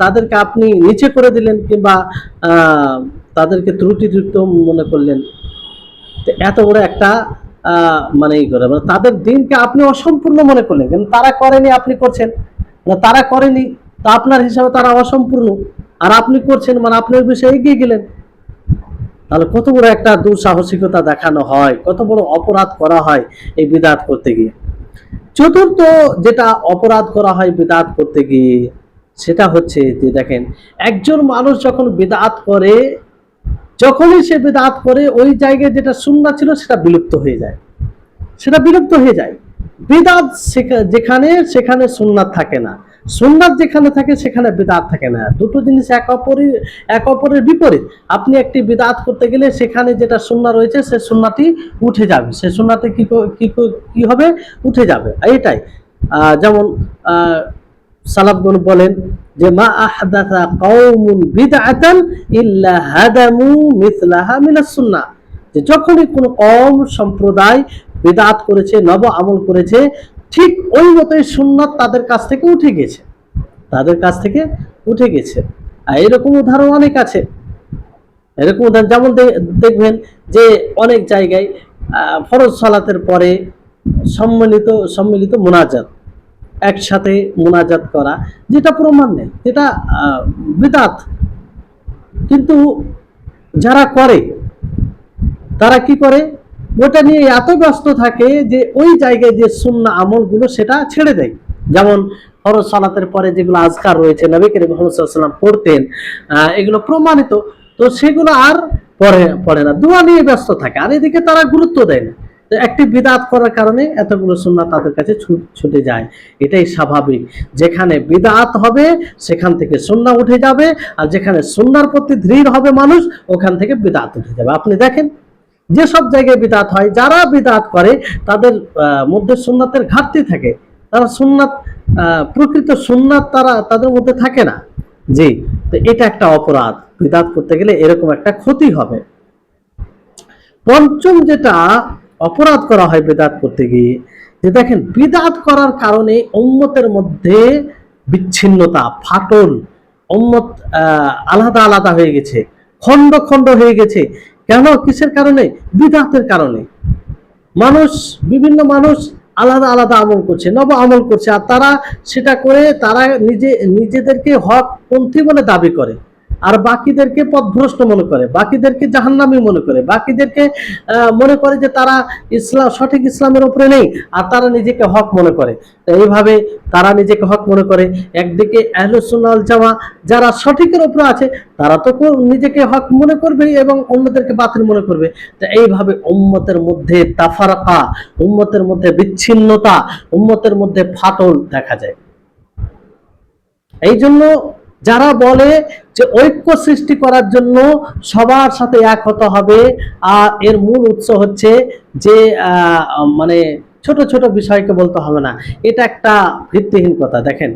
তাদেরকে আপনি নিচে করে দিলেন, কিংবা তাদেরকে ত্রুটিযুক্ত মনে করলেন। এত বড় একটা মানে তাদের দিনকে আপনি অসম্পূর্ণ মনে করলেন, কিন্তু তারা করেনি, আপনি করছেন। তারা করেনি, তা আপনার হিসাবে তারা অসম্পূর্ণ, আর আপনি করছেন, মানে আপনি ওই বিষয়ে এগিয়ে গেলেন। তাহলে কত বড় একটা দুঃসাহসিকতা দেখানো হয়, কত বড় অপরাধ করা হয় এই বিদআত করতে গিয়ে। চতুর্থ যেটা অপরাধ করা হয় বিদআত করতে গিয়ে, সেটা হচ্ছে যে দেখেন, একজন মানুষ যখন বিদআত করে, যখনই সে বিদআত করে, ওই জায়গায় যেটা সুন্নাহ ছিল সেটা বিলুপ্ত হয়ে যায়, বিদআত যেখানে, সেখানে সুন্নাত থাকে না, সুন্নাত যেখানে থাকে সেখানে বিদআত থাকে না। দুটো জিনিস এক অপরের বিপরীত। আপনি একটি বিদআত করতে গেলে সেখানে যেটা সুন্নাহ রয়েছে সে সুন্নাহটি উঠে যাবে, সে সুন্নাহটি কি হবে, উঠে যাবে। এটাই যেমন সালাফগণ বলেন যে মা আহদাথা কওমুন বিদআতান ইল্লা হাদামু মিসলাহা মিনাস সুন্নাহ, যে যখনই কোনো কওম সম্প্রদায় বিদআত করেছে, নব আমল করেছে, ঠিক ওই মতোই সুন্নাত তাদের কাছ থেকে উঠে গেছে। আর এরকম উদাহরণ অনেক আছে। এরকম উদাহরণ যেমন দেখবেন যে অনেক জায়গায় ফরজ সালাতের পরে সম্মিলিত মুনাজাত, একসাথে মুনাজাত করা, যেটা প্রমাণ নেই, যেটা বিদআত। কিন্তু যারা করে তারা কি করে, ওটা নিয়ে এত ব্যস্ত থাকে যে ওই জায়গায় যে সুন্নাহ আমলগুলো সেটা ছেড়ে দেয়। যেমন ফরজ সালাতের পরে যেগুলো আজকার রয়েছে, নবী করিম মুহাম্মদ সাল্লাল্লাহু আলাইহি ওয়াসাল্লাম পড়তেন, এগুলো প্রমাণিত, তো সেগুলো আর পড়ে না, দোয়া নিয়ে ব্যস্ত থাকে, আর এদিকে তারা গুরুত্ব দেয় না। তো একটি বিদআত করার কারণে এতগুলো সুন্নাহ তাদের কাছে ছুটে যায়। এটাই স্বাভাবিক, যেখানে বিদআত হবে সেখান থেকে সুন্নাহ উঠে যাবে, আর যেখানে সুন্নাহর প্রতি দৃঢ় হবে মানুষ, ওখান থেকে বিদআত উঠে যাবে। আপনি দেখেন যে সব জায়গায় বিদআত হয়, যারা বিদআত করে তাদের মধ্যে সুন্নাতের ঘাটতি থাকে, তারা প্রকৃত সুন্নাত তাদের মধ্যে থাকে না। জি, তো এটা একটা অপরাধ, বিদআত করতে গেলে এরকম একটা ক্ষতি হবে। পঞ্চম যেটা অপরাধ করা হয় বিদআত করতে গিয়ে, যে দেখেন বিদআত করার কারণে উম্মতের মধ্যে বিচ্ছিন্নতা, ফাটল, উম্মত আলাদা আলাদা হয়ে গেছে, খন্ড খন্ড হয়ে গেছে। কেন, কিসের কারণে? বিদআতের কারণে। বিভিন্ন মানুষ আলাদা আলাদা আমল করছে, নব আমল করছে, আর তারা সেটা করে তারা নিজেদেরকে হক পন্থী বলে দাবি করে, আর বাকিদেরকে পথভ্রষ্ট মনে করে, বাকিদেরকে জাহান্নামী মনে করে, বাকিদেরকে মনে করে যে তারা সঠিক ইসলামের উপরে নেই, আর তারা নিজেকে হক মনে করে। এইভাবে তারা নিজেকে হক মনে করে। একদিকে আহলুস সুন্নাহ ওয়াল জামা যারা সঠিকের উপরে আছে, তারা তো নিজেকে হক মনে করবে এবং অন্যদেরকে বাতিল মনে করবে। তো এইভাবে উম্মতের মধ্যে তাফারাকা, উম্মতের মধ্যে বিচ্ছিন্নতা, উম্মতের মধ্যে ফাটল দেখা যায়। এই জন্য যারা বলে যে ঐক্য সৃষ্টি করার জন্য সবার সাথে এক হতে হবে, আর এর মূল উৎস হচ্ছে যে মানে ছোট ছোট বিষয়কে বলতে হবে না, এটা একটা ভিত্তিহীন কথা। দেখেন,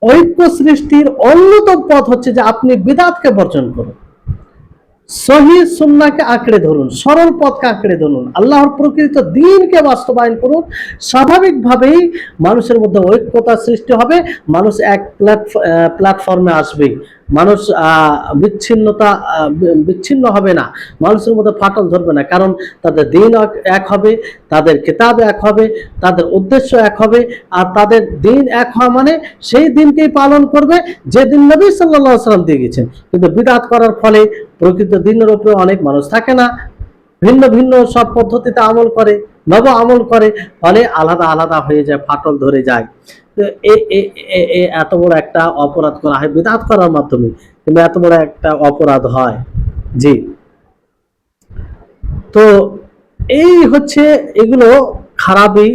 ঐক্য সৃষ্টির অন্যতম পথ হচ্ছে যে আপনি বিদআতকে বর্জন করুন, সহিহ সুন্নাহকে আঁকড়ে ধরুন, সরল পথকে আঁকড়ে ধরুন, আল্লাহর প্রকৃত দ্বীনকে বাস্তবায়ন করুন। স্বাভাবিকভাবেই মানুষের মধ্যে ঐক্যতা সৃষ্টি হবে, মানুষ এক প্ল্যাটফর্মে আসবে, মানুষ বিচ্ছিন্ন হবে না, মানুষের মধ্যে ফাটল ধরবে না, কারণ তাদের দ্বীন এক হবে, তাদের কিতাব এক হবে, তাদের উদ্দেশ্য এক হবে, আর তাদের দ্বীন এক হওয়া মানে সেই দিনকেই পালন করবে যে দিন নবী সাল্লাল্লাহু আলাইহি ওয়াসাল্লাম দিয়ে গেছেন। কিন্তু বিদআত করার ফলে প্রকৃত দ্বীনের উপরে অনেক মানুষ থাকে না, ভিন্ন ভিন্ন সব পদ্ধতিতে আমল করে, নব আমল করে, ফলে আলাদা আলাদা হয়ে যায়, ফাটল ধরে যায়। তো এত বড় একটা অপরাধ করা হয় বিদআত করার মাধ্যমে, কিন্তু এত বড় একটা অপরাধ হয়। জি, তো এই হচ্ছে এগুলো খারাপই,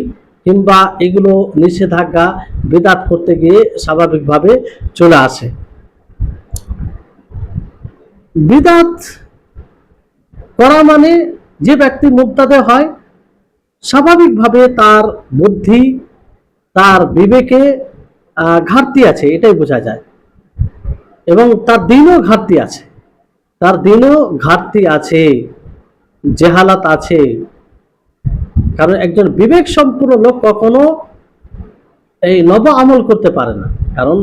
কিংবা এগুলো নিষেধাজ্ঞা বিদআত করতে গিয়ে স্বাভাবিকভাবে চলে আসে। বিদআত করা মানে যে ব্যক্তি মুবতাদি হয়, স্বাভাবিকভাবে তার বিবেকে ঘাটতি আছে, এটাই বোঝা যায়। এবং তার দিনও ঘাটতি আছে, তার দিনও ঘাটতি আছে, জেহালাত আছে। কারণ একজন বিবেক সম্পূর্ণ লোক কখনো এই নব আমল করতে পারে না। কারণ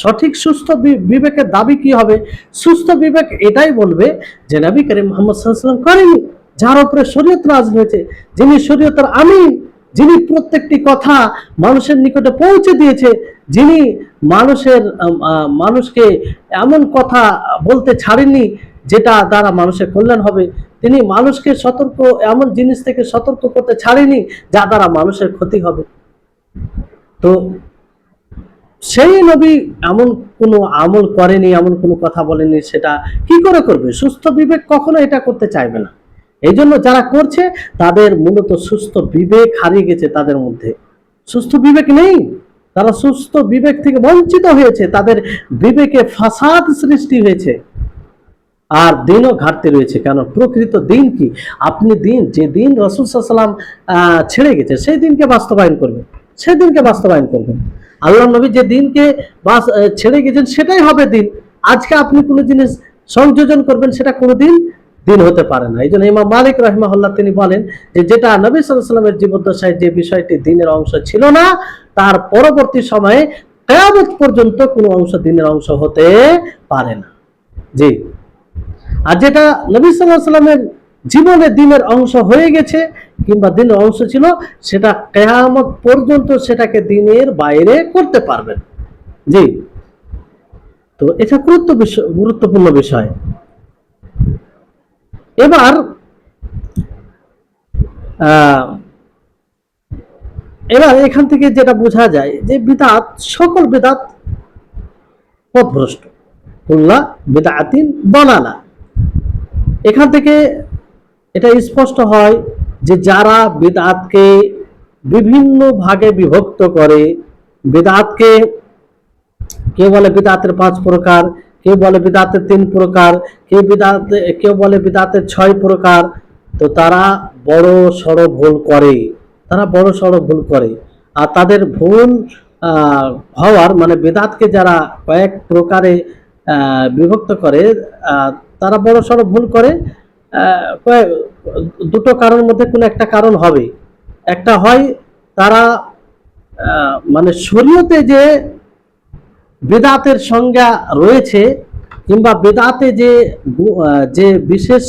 সঠিক সুস্থ বিবেকের দাবি কি হবে? সুস্থ বিবেক এটাই বলবে যে নবী করিম মুহাম্মদ সাল্লাল্লাহু আলাইহি ওয়াসাল্লাম করেনি, যার উপরে শরীয়ত নাযিল হয়েছে, যিনি শরীয়তের আমিন, যিনি প্রত্যেকটি কথা মানুষের নিকটে পৌঁছে দিয়েছে, যিনি মানুষকে এমন কথা বলতে ছাড়েননি যেটা দ্বারা মানুষের কল্যাণ হবে, তিনি মানুষকে এমন জিনিস থেকে সতর্ক করতে ছাড়েনি যা দ্বারা মানুষের ক্ষতি হবে। তো সেই নবী এমন কোনো আমল করেনি, এমন কোনো কথা বলেনি, সেটা কি করে করবে? সুস্থ বিবেক কখনো এটা করতে চাইবে না। এই জন্য যারা করছে তাদের মূলত সুস্থ বিবেক হারিয়ে গেছে, তাদের মধ্যে সুস্থ বিবেক নেই, তারা সুস্থ বিবেক থেকে বঞ্চিত হয়েছে, তাদের বিবেকে ফাসাদ সৃষ্টি হয়েছে, আর দিনও ঘাটতি রয়েছে। কেন? প্রকৃত দিন কি? আপনি যে দিন রাসূল সাল্লাল্লাহু আলাইহি ওয়াসাল্লাম ছেড়ে গেছে সেই দিনকে বাস্তবায়ন করবেন, সেই দিনকে বাস্তবায়ন করবেন। আল্লাহ নবী যে দিনকে ছেড়ে গেছেন সেটাই হবে দিন। আজকে আপনি কোনো জিনিস সংযোজন করবেন, সেটা কোনোদিন দিন হতে পারে না। এই জন্য ইমাম মালিক রাহিমাহুল্লাহ তিনি বলেন যে যেটা নবী সাল্লাল্লাহু আলাইহি ওয়াসাল্লামের জীবদ্দশায় যে বিষয়টি দিনের অংশ ছিল না, তার পরবর্তী সময়ে কিয়ামত পর্যন্ত কোনো অংশ দিনের অংশ হতে পারে না। জি। আর যেটা নবী সাল্লাল্লাহু আলাইহি ওয়াসাল্লামের জীবনে দিনের অংশ হয়ে গেছে কিংবা দিনের অংশ ছিল, সেটা কিয়ামত পর্যন্ত সেটাকে দিনের বাইরে করতে পারবেন। জি। তো এটা গুরুত্বপূর্ণ বিষয়। এবার এখান থেকে যেটা বোঝা যায় যে বিদআত, সকল বিদআত পথভ্রষ্ট, কুল্লা বিদআতিন দালালা। এখান থেকে এটা স্পষ্ট হয় যে যারা বিদআতকে বিভিন্ন ভাগে বিভক্ত করে, বিদআতকে কেউ বলে বিদআতের 5 প্রকার, কেউ বলে বিদআতের 3 প্রকার, কেউ বলে বিদআতের 6 প্রকার, তো তারা বড় সড় ভুল করে, আর তাদের ভুল হওয়ার মানে বিদআতকে যারা কয়েক প্রকারে বিভক্ত করে, তারা বড় সড় ভুল করে। দুটো কারণের মধ্যে কোনো একটা কারণ হবে। একটা হয় তারা মানে শরীয়তে বিদআতের সংজ্ঞা রয়েছে কিংবা বিদআতে যে বিশেষ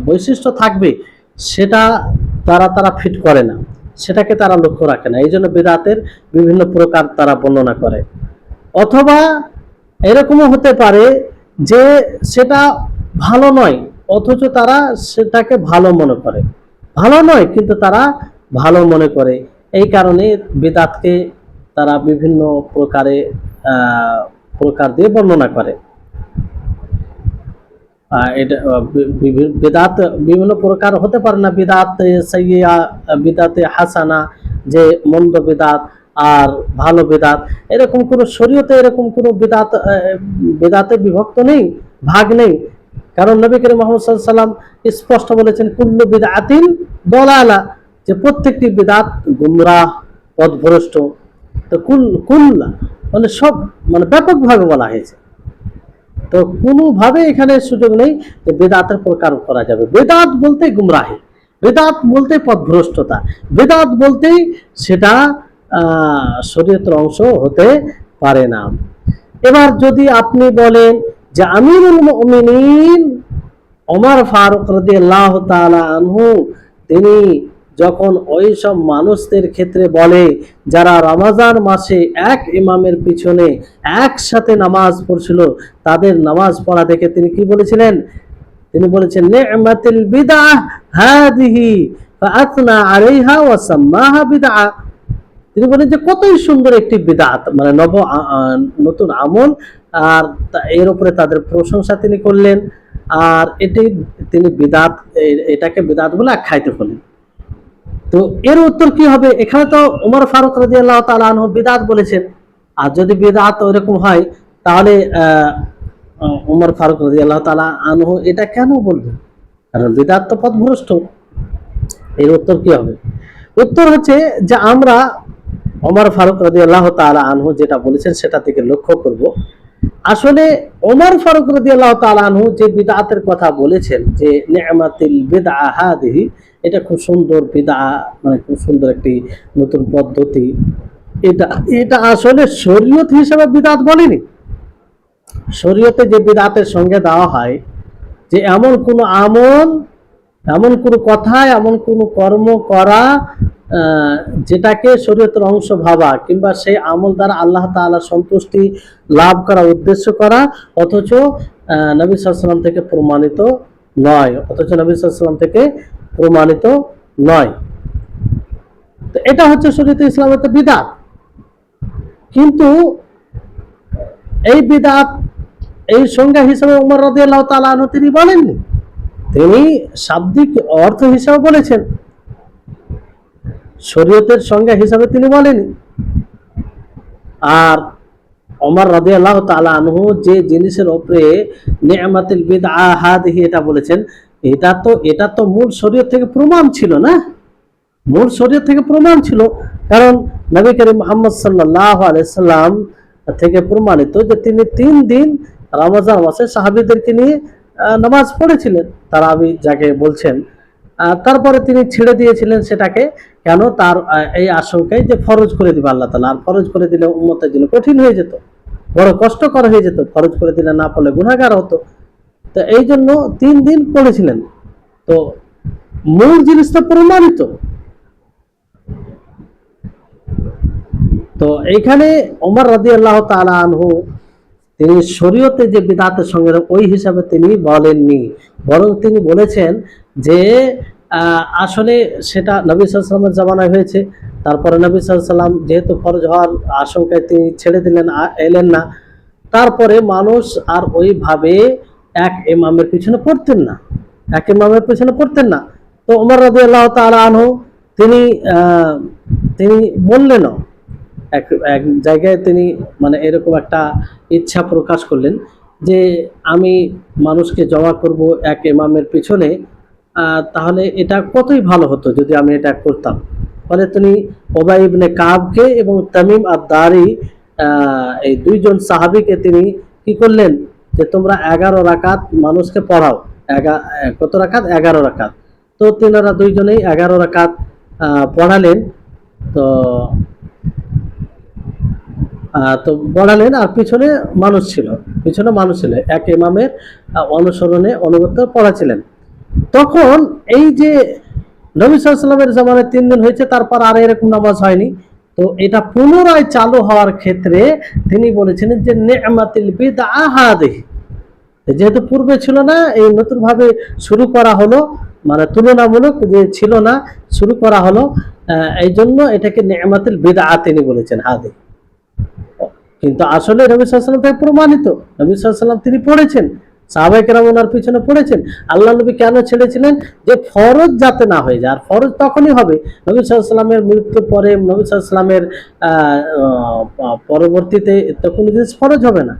বৈশিষ্ট্য থাকবে সেটা তারা ফিট করে না, সেটাকে তারা লক্ষ্য রাখে না, এই জন্য বিদআতের বিভিন্ন প্রকার তারা বর্ণনা করে। অথবা এরকমও হতে পারে যে সেটা ভালো নয় অথচ তারা সেটাকে ভালো মনে করে, ভালো নয় কিন্তু তারা ভালো মনে করে, এই কারণে বিদআতকে তারা বিভিন্ন প্রকার দিয়ে বর্ণনা করে। এটা বিদআত বিভিন্ন প্রকার হতে পারে না, বিদআত সাইয়্যিআ, বিদআতে হাসানা, যে মন্দ বিদআত আর ভালো বিদআত, এরকম কোন শরীয়তে এরকম কোন বিদআতে বিভক্ত নেই, ভাগ নেই। কারণ নবী করিম মুহাম্মদ সাল্লাল্লাহু আলাইহি ওয়াসাল্লাম স্পষ্ট বলেছেন কুল্লু বিদআতিন দালালা, যে প্রত্যেকটি বিদআত গুমরাহ, পথভ্রষ্ট। তো কুল্লা মানে সব, মানে ব্যাপকভাবে বলা হয়েছে। তো কোনোভাবে এখানে সুযোগ নেই যে বিদআতের প্রকার করা যাবে। বিদআত বলতে গুমরাহি, বিদআত বলতে পথভ্রষ্টতা, বিদআত বলতেই সেটা শরীয়তের অংশ হতে পারে না। এবার যদি আপনি বলেন যে আমিরুল মুমিনিন ওমর ফারুক রাদিয়াল্লাহু তাআলা আনহু তিনি যখন ওই সব মানুষদের ক্ষেত্রে বলে যারা রমজান মাসে এক ইমামের পিছনে একসাথে নামাজ পড়ছিল, তাদের নামাজ পড়া দেখে তিনি কি বলেছিলেন? তিনি বলেছেন নি'মাতিল বিদআহ হাদিহি ফাআতনা আলাইহা ওয়া সাম্মাহা বিদআহ। তিনি বলেন যে কতই সুন্দর একটি বিদআত, মানে নতুন আমল, আর এর উপরে তাদের প্রশংসা তিনি করলেন, আর তিনি এটাকে বিদআত বলে আখ্যায়িত করলেন। তো এর উত্তর কি হবে? এখানে তো ওমর ফারুক রাদিয়াল্লাহু তাআলা আনহু বিদআত বলেছেন, আর যদি বিদআত ওরকম হয় তাহলে ওমর ফারুক রাদিয়াল্লাহু তাআলা আনহু এটা কেন বলবেন? কারণ বিদআত তো পথভ্রষ্ট। এর উত্তর কি হবে? উত্তর হচ্ছে যে আমরা ওমর ফারুক রাদিয়াল্লাহু তাআলা আনহু যেটা বলেছেন সেটা থেকে লক্ষ্য করব আসলে ওমর ফারুক রাদিয়াল্লাহু তাআলা আনহু যে বিদআতের কথা বলেছেন যে নি'মাতিল বিদআ হাদিহি, এটা খুব সুন্দর বিদআ, মানে খুব সুন্দর একটি নতুন পদ্ধতি, এটা এটা আসলে শরীয়ত হিসেবে বিদআত বলেনি। শরীয়তে যে বিদআতের সঙ্গে দেওয়া হয় যে এমন কোন আমল, এমন কোন কথা, এমন কোন কর্ম করা যেটাকে শরীয়তের অংশ ভাবা, কিংবা সেই আমল দ্বারা আল্লাহ তাআলা সন্তুষ্টি লাভ করা, উদ্দেশ্য করা, অথচ নবী সাল্লাল্লাহু আলাইহি ওয়াসাল্লাম থেকে প্রমাণিত নয়, অথচ নবী সাল্লাল্লাহু আলাইহি ওয়াসাল্লাম থেকে প্রমাণিত নয়। তো এটা হচ্ছে শরীয়তে ইসলামের বিদআত। কিন্তু এই বিদআত এই সংজ্ঞা হিসেবে ওমর রাদিয়াল্লাহু তাআলা আনহু তিনি বলেননি, তিনি শাব্দিক অর্থ হিসেবে বলেছেন, শরীয়তের সংজ্ঞা হিসাবে তিনি বলেনি। আর ওমর রাদিয়াল্লাহু তাআলা আনহু যে জিনিসের উপরে নি'মাতুল বিদআ হাদিহি এটা বলেছেন, এটা তো মূল শরীয়ত থেকে প্রমাণ ছিল না, মূল শরীয়ত থেকে প্রমাণ ছিল। কারণ নবী করিম মুহাম্মদ সাল্লাল্লাহু আলাইহি সাল্লাম থেকে প্রমাণিত যে তিনি 3 দিন রমজান মাসে সাহাবীদেরকে নিয়ে নামাজ পড়েছিলেন, তারাবি যাকে বলছেন। তারপরে তিনি ছেড়ে দিয়েছিলেন সেটাকে, কেন? তার এই আশঙ্কায় যে ফরজ করে দিবে আল্লাহ তাআলা, আর ফরজ করে দিলে উম্মতের জন্য কঠিন হয়ে যেত, বড় কষ্টকর হয়ে যেত, ফরজ করে দিলে না পড়লে গুনাহগার হতো। তো এই জন্য 3 দিন পড়েছিলেন। তো মূল জিনিসটা প্রমাণিত। তো এইখানে ওমর রাদিয়াল্লাহু তাআলা আনহু তিনি শরীয়তে যে বিদআতের সঙ্গে ওই হিসাবে তিনি বলেননি, বরং তিনি বলেছেন যে আসলে সেটা নবী সাল্লাল্লাহু আলাইহি ওয়াসাল্লামের জামানায় হয়েছে, তারপরে নবী সাল্লাল্লাহু আলাইহি ওয়াসাল্লাম যেহেতু ফরজ হওয়ার আশঙ্কায় তিনি ছেড়ে দিলেন, এলেন না, তারপরে মানুষ আর ওইভাবে এক ইমামের পিছনে পড়তেন না, এক ইমামের পিছনে পড়তেন না। তো ওমর রাদিয়াল্লাহু তাআলা আনহু তিনি তিনি বললেন, এক জায়গায় তিনি মানে এরকম একটা ইচ্ছা প্রকাশ করলেন যে আমি মানুষকে জমা করব এক ইমামের পিছনে, তাহলে এটা কতই ভালো হতো যদি আমি এটা করতাম। ফলে তিনি উবাই ইবনে কাবকে এবং তামিম আদ-দারি এই দুইজন সাহাবীকে তিনি কি করলেন যে তোমরা 11 রাকাত মানুষকে পড়াও। কত রাকাত? 11 রাকাত। তো তিনারা দুইজনেই 11 রাকাত পড়ালেন। তো পড়ালেন, আর পিছনে মানুষ ছিল, এক ইমামের অনুসরণে অনুগত পড়াছিলেন। তখন এই যে নবী সাল্লাল্লাহু আলাইহি ওয়াসাল্লামের জামানায় 3 দিন হয়েছে, তারপর আর এরকম নামাজ হয়নি। তো এটা পুনরায় চালু হওয়ার ক্ষেত্রে তিনি বলেছিলেন যে নি'মাতুল বিদআ হাদিহি, যেহেতু পূর্বে ছিল না, এই নতুন ভাবে শুরু করা হলো, মানে তুলনামূলক যে ছিল না, শুরু করা হলো, এই জন্য এটাকে নি'মাতুল বিদআ তিনি বলেছেন হাদিহি। কিন্তু আসলে নবী সাল্লাল্লাহু আলাইহি ওয়াসাল্লাম থেকে প্রমাণিত, নবী সাল্লাল্লাহু আলাইহি ওয়াসাল্লাম তিনি পড়েছেন, সাহাবায়ে কেরাম ওনার পিছনে পড়েছেন। আল্লাহ নবী কেন ছেড়েছিলেন? যে ফরজ যাতে না হয়ে যায়। আর ফরজ তখনই হবে নবী সাল্লাল্লাহু আলাইহি ওয়াসাল্লামের মৃত্যুর পরে, নবী সাল্লাল্লাহু আলাইহি ওয়াসাল্লামের পরবর্তীতে তো কোনো জিনিস ফরজ হবে না,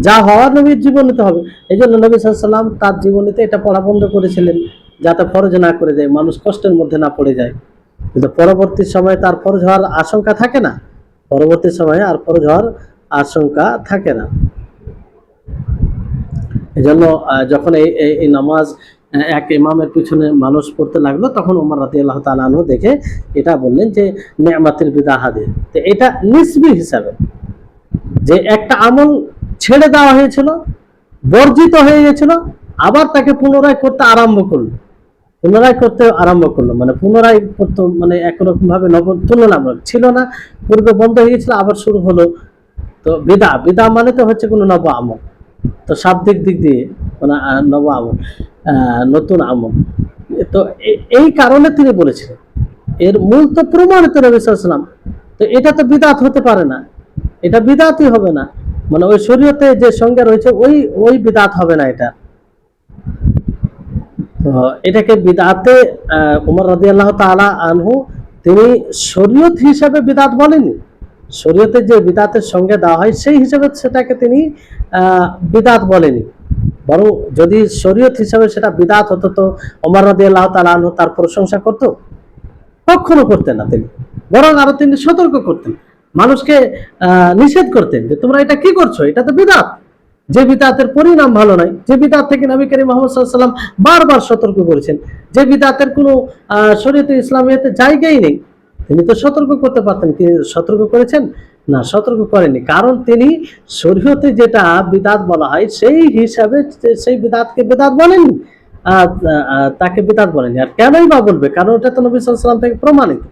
যা হওয়ার নবীর জীবনীতে হবে। এই জন্য নবী সাল্লাল্লাহু আলাইহি ওয়াসাল্লাম তার জীবনীতে এটা পড়া বন্ধ করেছিলেন, যাতে ফরজ না করে যায়, মানুষ কষ্টের মধ্যে না পড়ে যায়। কিন্তু পরবর্তী সময়ে তার ফরজ হওয়ার আশঙ্কা থাকে না, পরবর্তী সময়ে আর ফরজ হওয়ার আশঙ্কা থাকে না। এজন্য যখন এই নামাজ এক ইমামের পিছনে মানুষ পড়তে লাগলো, তখন ওমর রাদিয়াল্লাহু তাআলা আনহু দেখে এটা বললেন যে নি'মাতুল বিদআ হাদিহি। তো এটা নিসবি হিসাবে, যে একটা আমল ছেড়ে দেওয়া হয়েছিল, বর্জিত হয়ে গেছিল, আবার তাকে পুনরায় করতে আরম্ভ করলো, মানে পুনরায় করতো, মানে একরকম ভাবে তুলনামূলক ছিল না, পূর্বে বন্ধ হয়ে গেছিল, আবার শুরু হলো। তো বিদআ মানে তো হচ্ছে কোনো নব আমল, তো শাব্দিক দিক দিয়ে মানে নব আমল, নতুন আমল। তো এই কারণে তিনি বলেছিলেন, এর মূল তো প্রমাণিত নবী সাল্লাল্লাহু আলাইহি ওয়াসাল্লাম। তো এটা তো বিদআত হতে পারে না, এটা বিদআতই হবে না, মানে ওই শরীয়তে যে সংজ্ঞা রয়েছে ওই বিদআত হবে না এটা। তো এটাকে বিদআতে ওমর রাদিয়াল্লাহু তাআলা আনহু তিনি শরীয়ত হিসাবে বিদআত বলেননি, শরীয়তে যে বিদআতের সঙ্গে দেওয়া হয় সেই হিসাবে সেটাকে তিনি বিদআত বলেনি। বরং যদি শরীয়ত হিসাবে সেটা বিদআত হতো, তো ওমর রাদিয়াল্লাহু তাআলা আনহু তার প্রশংসা করতো? কখনো করতেন না তিনি, বরং আরো তিনি সতর্ক করতেন মানুষকে নিষেধ করতেন যে তোমরা এটা কি করছো, এটা তো বিদআত, যে বিদআতের পরিণাম ভালো নয়, যে বিদআত থেকে নবী করিম মুহাম্মদ সাল্লাল্লাহু আলাইহি ওয়াসাল্লাম বারবার সতর্ক করেছেন, যে বিদআতের কোনো শরীয়তে ইসলামিয়াতে জায়গাই নেই। তিনি তো সতর্ক করতে পারতেন, তিনি সতর্ক করেছেন না? সতর্ক করেননি, কারণ তিনি শরীয়তে যেটা বিদআত বলা হয় সেই হিসাবে সেই বিদআতকে বিদআত বলেননি, তাকে বিদআত বলেননি। আর কেনই বা বলবে? কারণ ওটা তো নবী সাল্লাল্লাহু আলাইহি ওয়াসাল্লাম থেকে প্রমাণিত,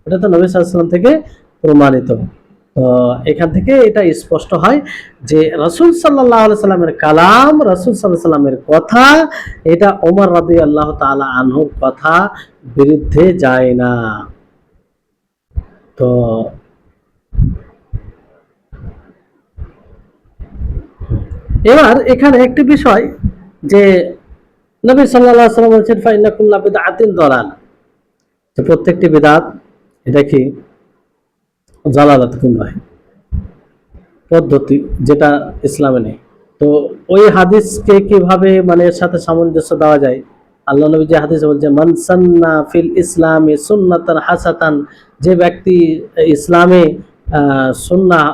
এটা তো নবী সাল্লাল্লাহু আলাইহি ওয়াসাল্লাম থেকে প্রমাণিত। তো এখান থেকে এটা স্পষ্ট হয় যে রাসূল সাল্লাল্লাহু আলাইহি সাল্লামের কালাম, রাসূল সাল্লাল্লাহু আলাইহি সাল্লামের কথা, এটা ওমর রাদিয়াল্লাহু তাআলা আনহুর কথা বিরুদ্ধে যায় না। তো এবার এখানে একটি বিষয় যে নবী সাল্লাল্লাহু আলাইহি সাল্লাম বলেছেন ফাইন্না কুল্লা বিদআতিন দালালা, যে প্রত্যেকটি বিদআত এটা কি জালালাত, গুমরাহ পদ্ধতি, যেটা ইসলামে নেই। তো ওই হাদিসকে কিভাবে মানে এর সাথে সামঞ্জস্য দেওয়া যায়? আল্লাহ নবী যে হাদিসে বলছে মান সান্না ফিল ইসলামি সুন্নাতান হাসাতান, যে ব্যক্তি ইসলামে সুন্নাহ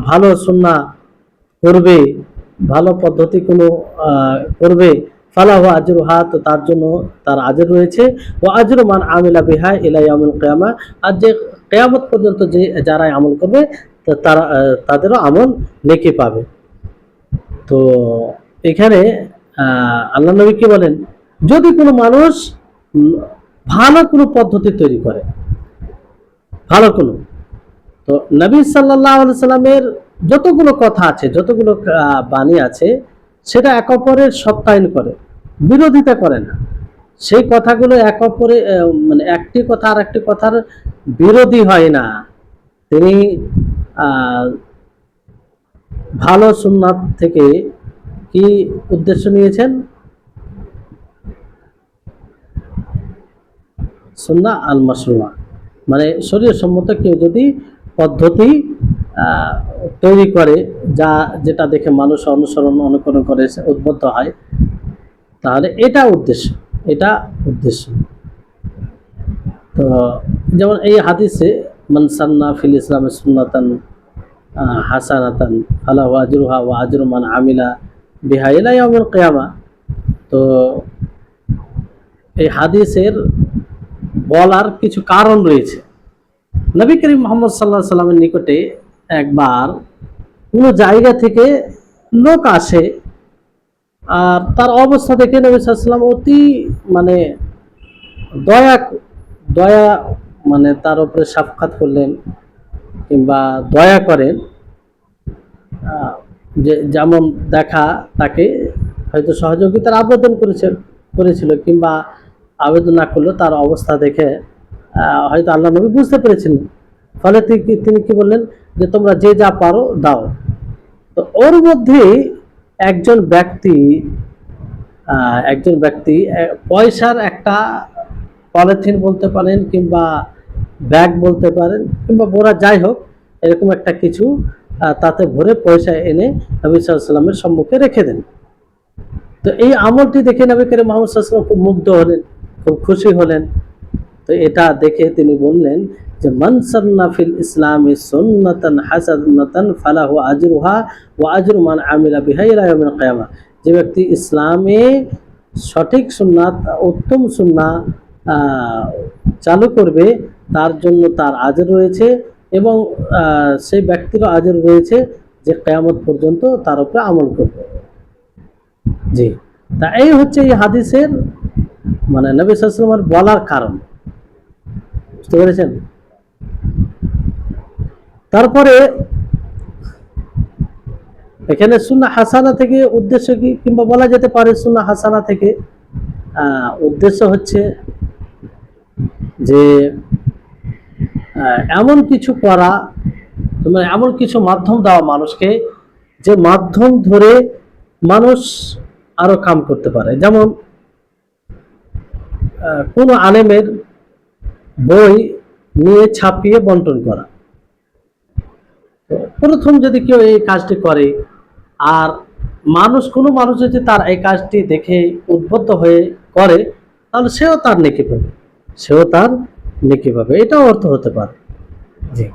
ভালো সুন্নাহ করবে, ভালো পদ্ধতি কোনো করবে, ফালাহু আজরুহা, তো তার জন্য তার আজর রয়েছে, ও আজরু মান আমিলা বিহা ইলা ইয়াউমিল কিয়ামা, আর যে কিয়ামত পর্যন্ত যে যারা আমল করবে তারা তাদেরও আমল নেকি পাবে। তো এখানে আল্লাহ নবী কি বলেন, যদি কোনো মানুষ ভালো কোনো পদ্ধতি তৈরি করে, ভালো কোনো, তো নবী সাল্লাল্লাহু আলাইহি সাল্লামের যতগুলো কথা আছে, যতগুলো বাণী আছে, সেটা এক অপরের সত্যায়ন করে, বিরোধিতা করে না। সেই কথাগুলো এক অপরে মানে একটি কথা আর একটি কথার বিরোধী হয় না। তিনি ভালো সুন্নাত থেকে কি উদ্দেশ্য নিয়েছেন? সুন্নাহ আল মাশরুআ, মানে শরীয়ত সম্মত কেউ যদি পদ্ধতি তৈরি করে, যেটা দেখে মানুষ অনুসরণ অনুকরণ করে উদ্বুদ্ধ হয়, তাহলে এটা উদ্দেশ্য, এটা উদ্দেশ্য। তো যেমন এই হাদিসে মান সান্না ফিল ইসলামে সুন্নাতান হাসানাতান ফালাহু আজরুহা ওয়া আজরু মান আমিলা বিহা ইলা ইয়াউমিল কিয়ামা। তো এই হাদিসের বলার কিছু কারণ রয়েছে। নবী করিম মুহাম্মদ সাল্লাল্লাহু আলাইহি সাল্লামের নিকটে একবার কোনো জায়গা থেকে লোক আসে, আর তার অবস্থা দেখে নবী সাল্লাল্লাহু আলাইহি সাল্লাম অতি মানে দয়া দয়া মানে তার উপরে সাফকাত করলেন কিংবা দয়া করেন, যে যেমন দেখা তাকে হয়তো সহযোগিতার আবেদন করেছিল কিংবা আবেদন না করলেও তার অবস্থা দেখে হয়তো আল্লাহ নবী বুঝতে পেরেছিলেন। ফলে তিনি কি বললেন যে তোমরা যে যা পারো দাও। তো ওর মধ্যে একজন ব্যক্তি পয়সার একটা পলিথিন বলতে পারেন কিংবা ব্যাগ বলতে পারেন কিংবা বোরা, যাই হোক, এরকম একটা কিছু তাতে ভরে পয়সা এনে নবী সাল্লাল্লাহু আলাইহি সাল্লামের সম্মুখে রেখে দেন। তো এই আমলটি দেখে নবী করিম মুহাম্মদ সাল্লাল্লাহু আলাইহি ওয়াসাল্লাম খুব মুগ্ধ হলেন, খুব খুশি হলেন। তো এটা দেখে তিনি বললেন যে মান সান্না ফিল ইসলামি সুন্নাতান হাসানাতান ফালাহু আজরুহা ওয়া আজরু মান আমিলা বিহা ইলা ইয়াউমিল কিয়ামা, যে ব্যক্তি ইসলামে সঠিক সুন্নাত, উত্তম সুন্নাহ চালু করবে, তার জন্য তার আজর রয়েছে, এবং সেই ব্যক্তিরও আজর রয়েছে যে কিয়ামত পর্যন্ত তার উপরে আমল করবে। জি, তা এই হচ্ছে এই হাদিসের মানে নবী সাল্লাল্লাহু আলাইহি ওয়াসাল্লামের বলার কারণ, বুঝতে পেরেছেন? তারপরে এখানে সুন্নাহ হাসানা থেকে উদ্দেশ্য কি, কিংবা বলা যেতে পারে সুন্নাহ হাসানা থেকে উদ্দেশ্য হচ্ছে যে এমন কিছু করা, মানে এমন কিছু মাধ্যম দেওয়া মানুষকে, যে মাধ্যম ধরে মানুষ আরো কাম করতে পারে। যেমন কোনো আলেমের বই নিয়ে ছাপিয়ে বন্টন করা। প্রথম যদি কেউ এই কাজটি করে, আর কোনো মানুষ যদি তার এই কাজটি দেখে উদ্বুদ্ধ হয়ে করে, তাহলে সেও তার নেকি পাবে, এটাও অর্থ হতে পারে। জি।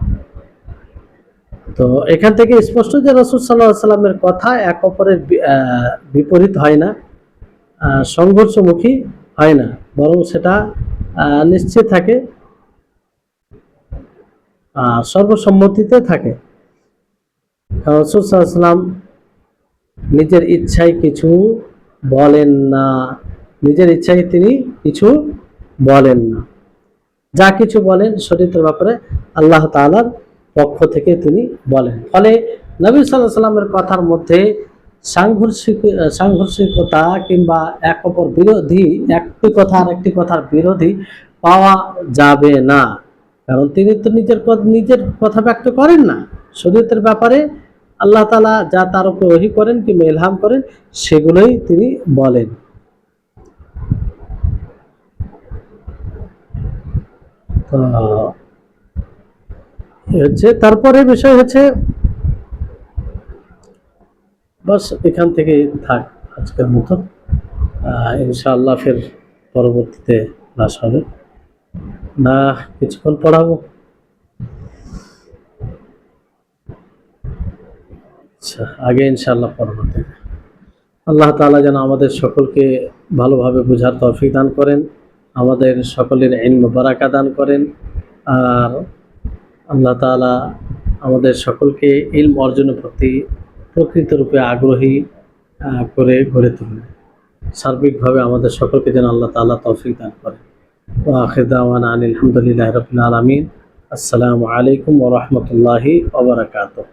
তো এখান থেকে স্পষ্ট যে রাসূল সাল্লাল্লাহু আলাইহি সাল্লামের কথা এক অপরের বিপরীত হয় না, সংঘর্ষমুখী হয় না, বরং সেটা নিশ্চিত থাকে, সর্বসম্মতিতে থাকে। কারণ রাসূল সাল্লাল্লাহু আলাইহি সাল্লাম নিজের ইচ্ছায় কিছু বলেন না, নিজের ইচ্ছায় তিনি কিছু বলেন না। যা কিছু বলেন শরীয়তের ব্যাপারে আল্লাহ তাআলার পক্ষ থেকে তিনি বলেন। ফলে নবী সাল্লাল্লাহু আলাইহি সাল্লামের কথার মধ্যে সাংঘর্ষিকতা কিংবা এক অপর বিরোধী, একটি কথা আর একটি কথার বিরোধী পাওয়া যাবে না। কারণ তিনি তো নিজের কথা ব্যক্ত করেন না। শরীয়তের ব্যাপারে আল্লাহ তাআলা যা তার উপর ওহী করেন কিংবা ইলহাম করেন সেগুলোই তিনি বলেন। তো হচ্ছে তারপরে বিষয় হচ্ছে, বাস এখান থেকে থাক আজকের মতো। ইনশাআল্লাহ ফের পরবর্তীতে ক্লাস হবে না, কিছুক্ষণ পড়াবো। আচ্ছা, আগে ইনশাআল্লাহ পরবর্তীতে। আল্লাহ তাআলা যেন আমাদের সকলকে ভালোভাবে বোঝার তৌফিক দান করেন, আমাদের সকলের ইলম বারাকা দান করেন, আর আল্লাহ তাআলা আমাদের সকলকে ইলম অর্জনের প্রতি প্রকৃতরূপে আগ্রহী করে গড়ে তুলবেন। সার্বিকভাবে আমাদের সকলকে যেন আল্লাহ তাআলা তৌফিক দান করেন। ওয়া আখির দাওয়ানা আনিল হামদুলিল্লাহি রাব্বিল আলামিন। আসসালামু আলাইকুম ওয়া রাহমাতুল্লাহি ওয়া বারাকাতুহু।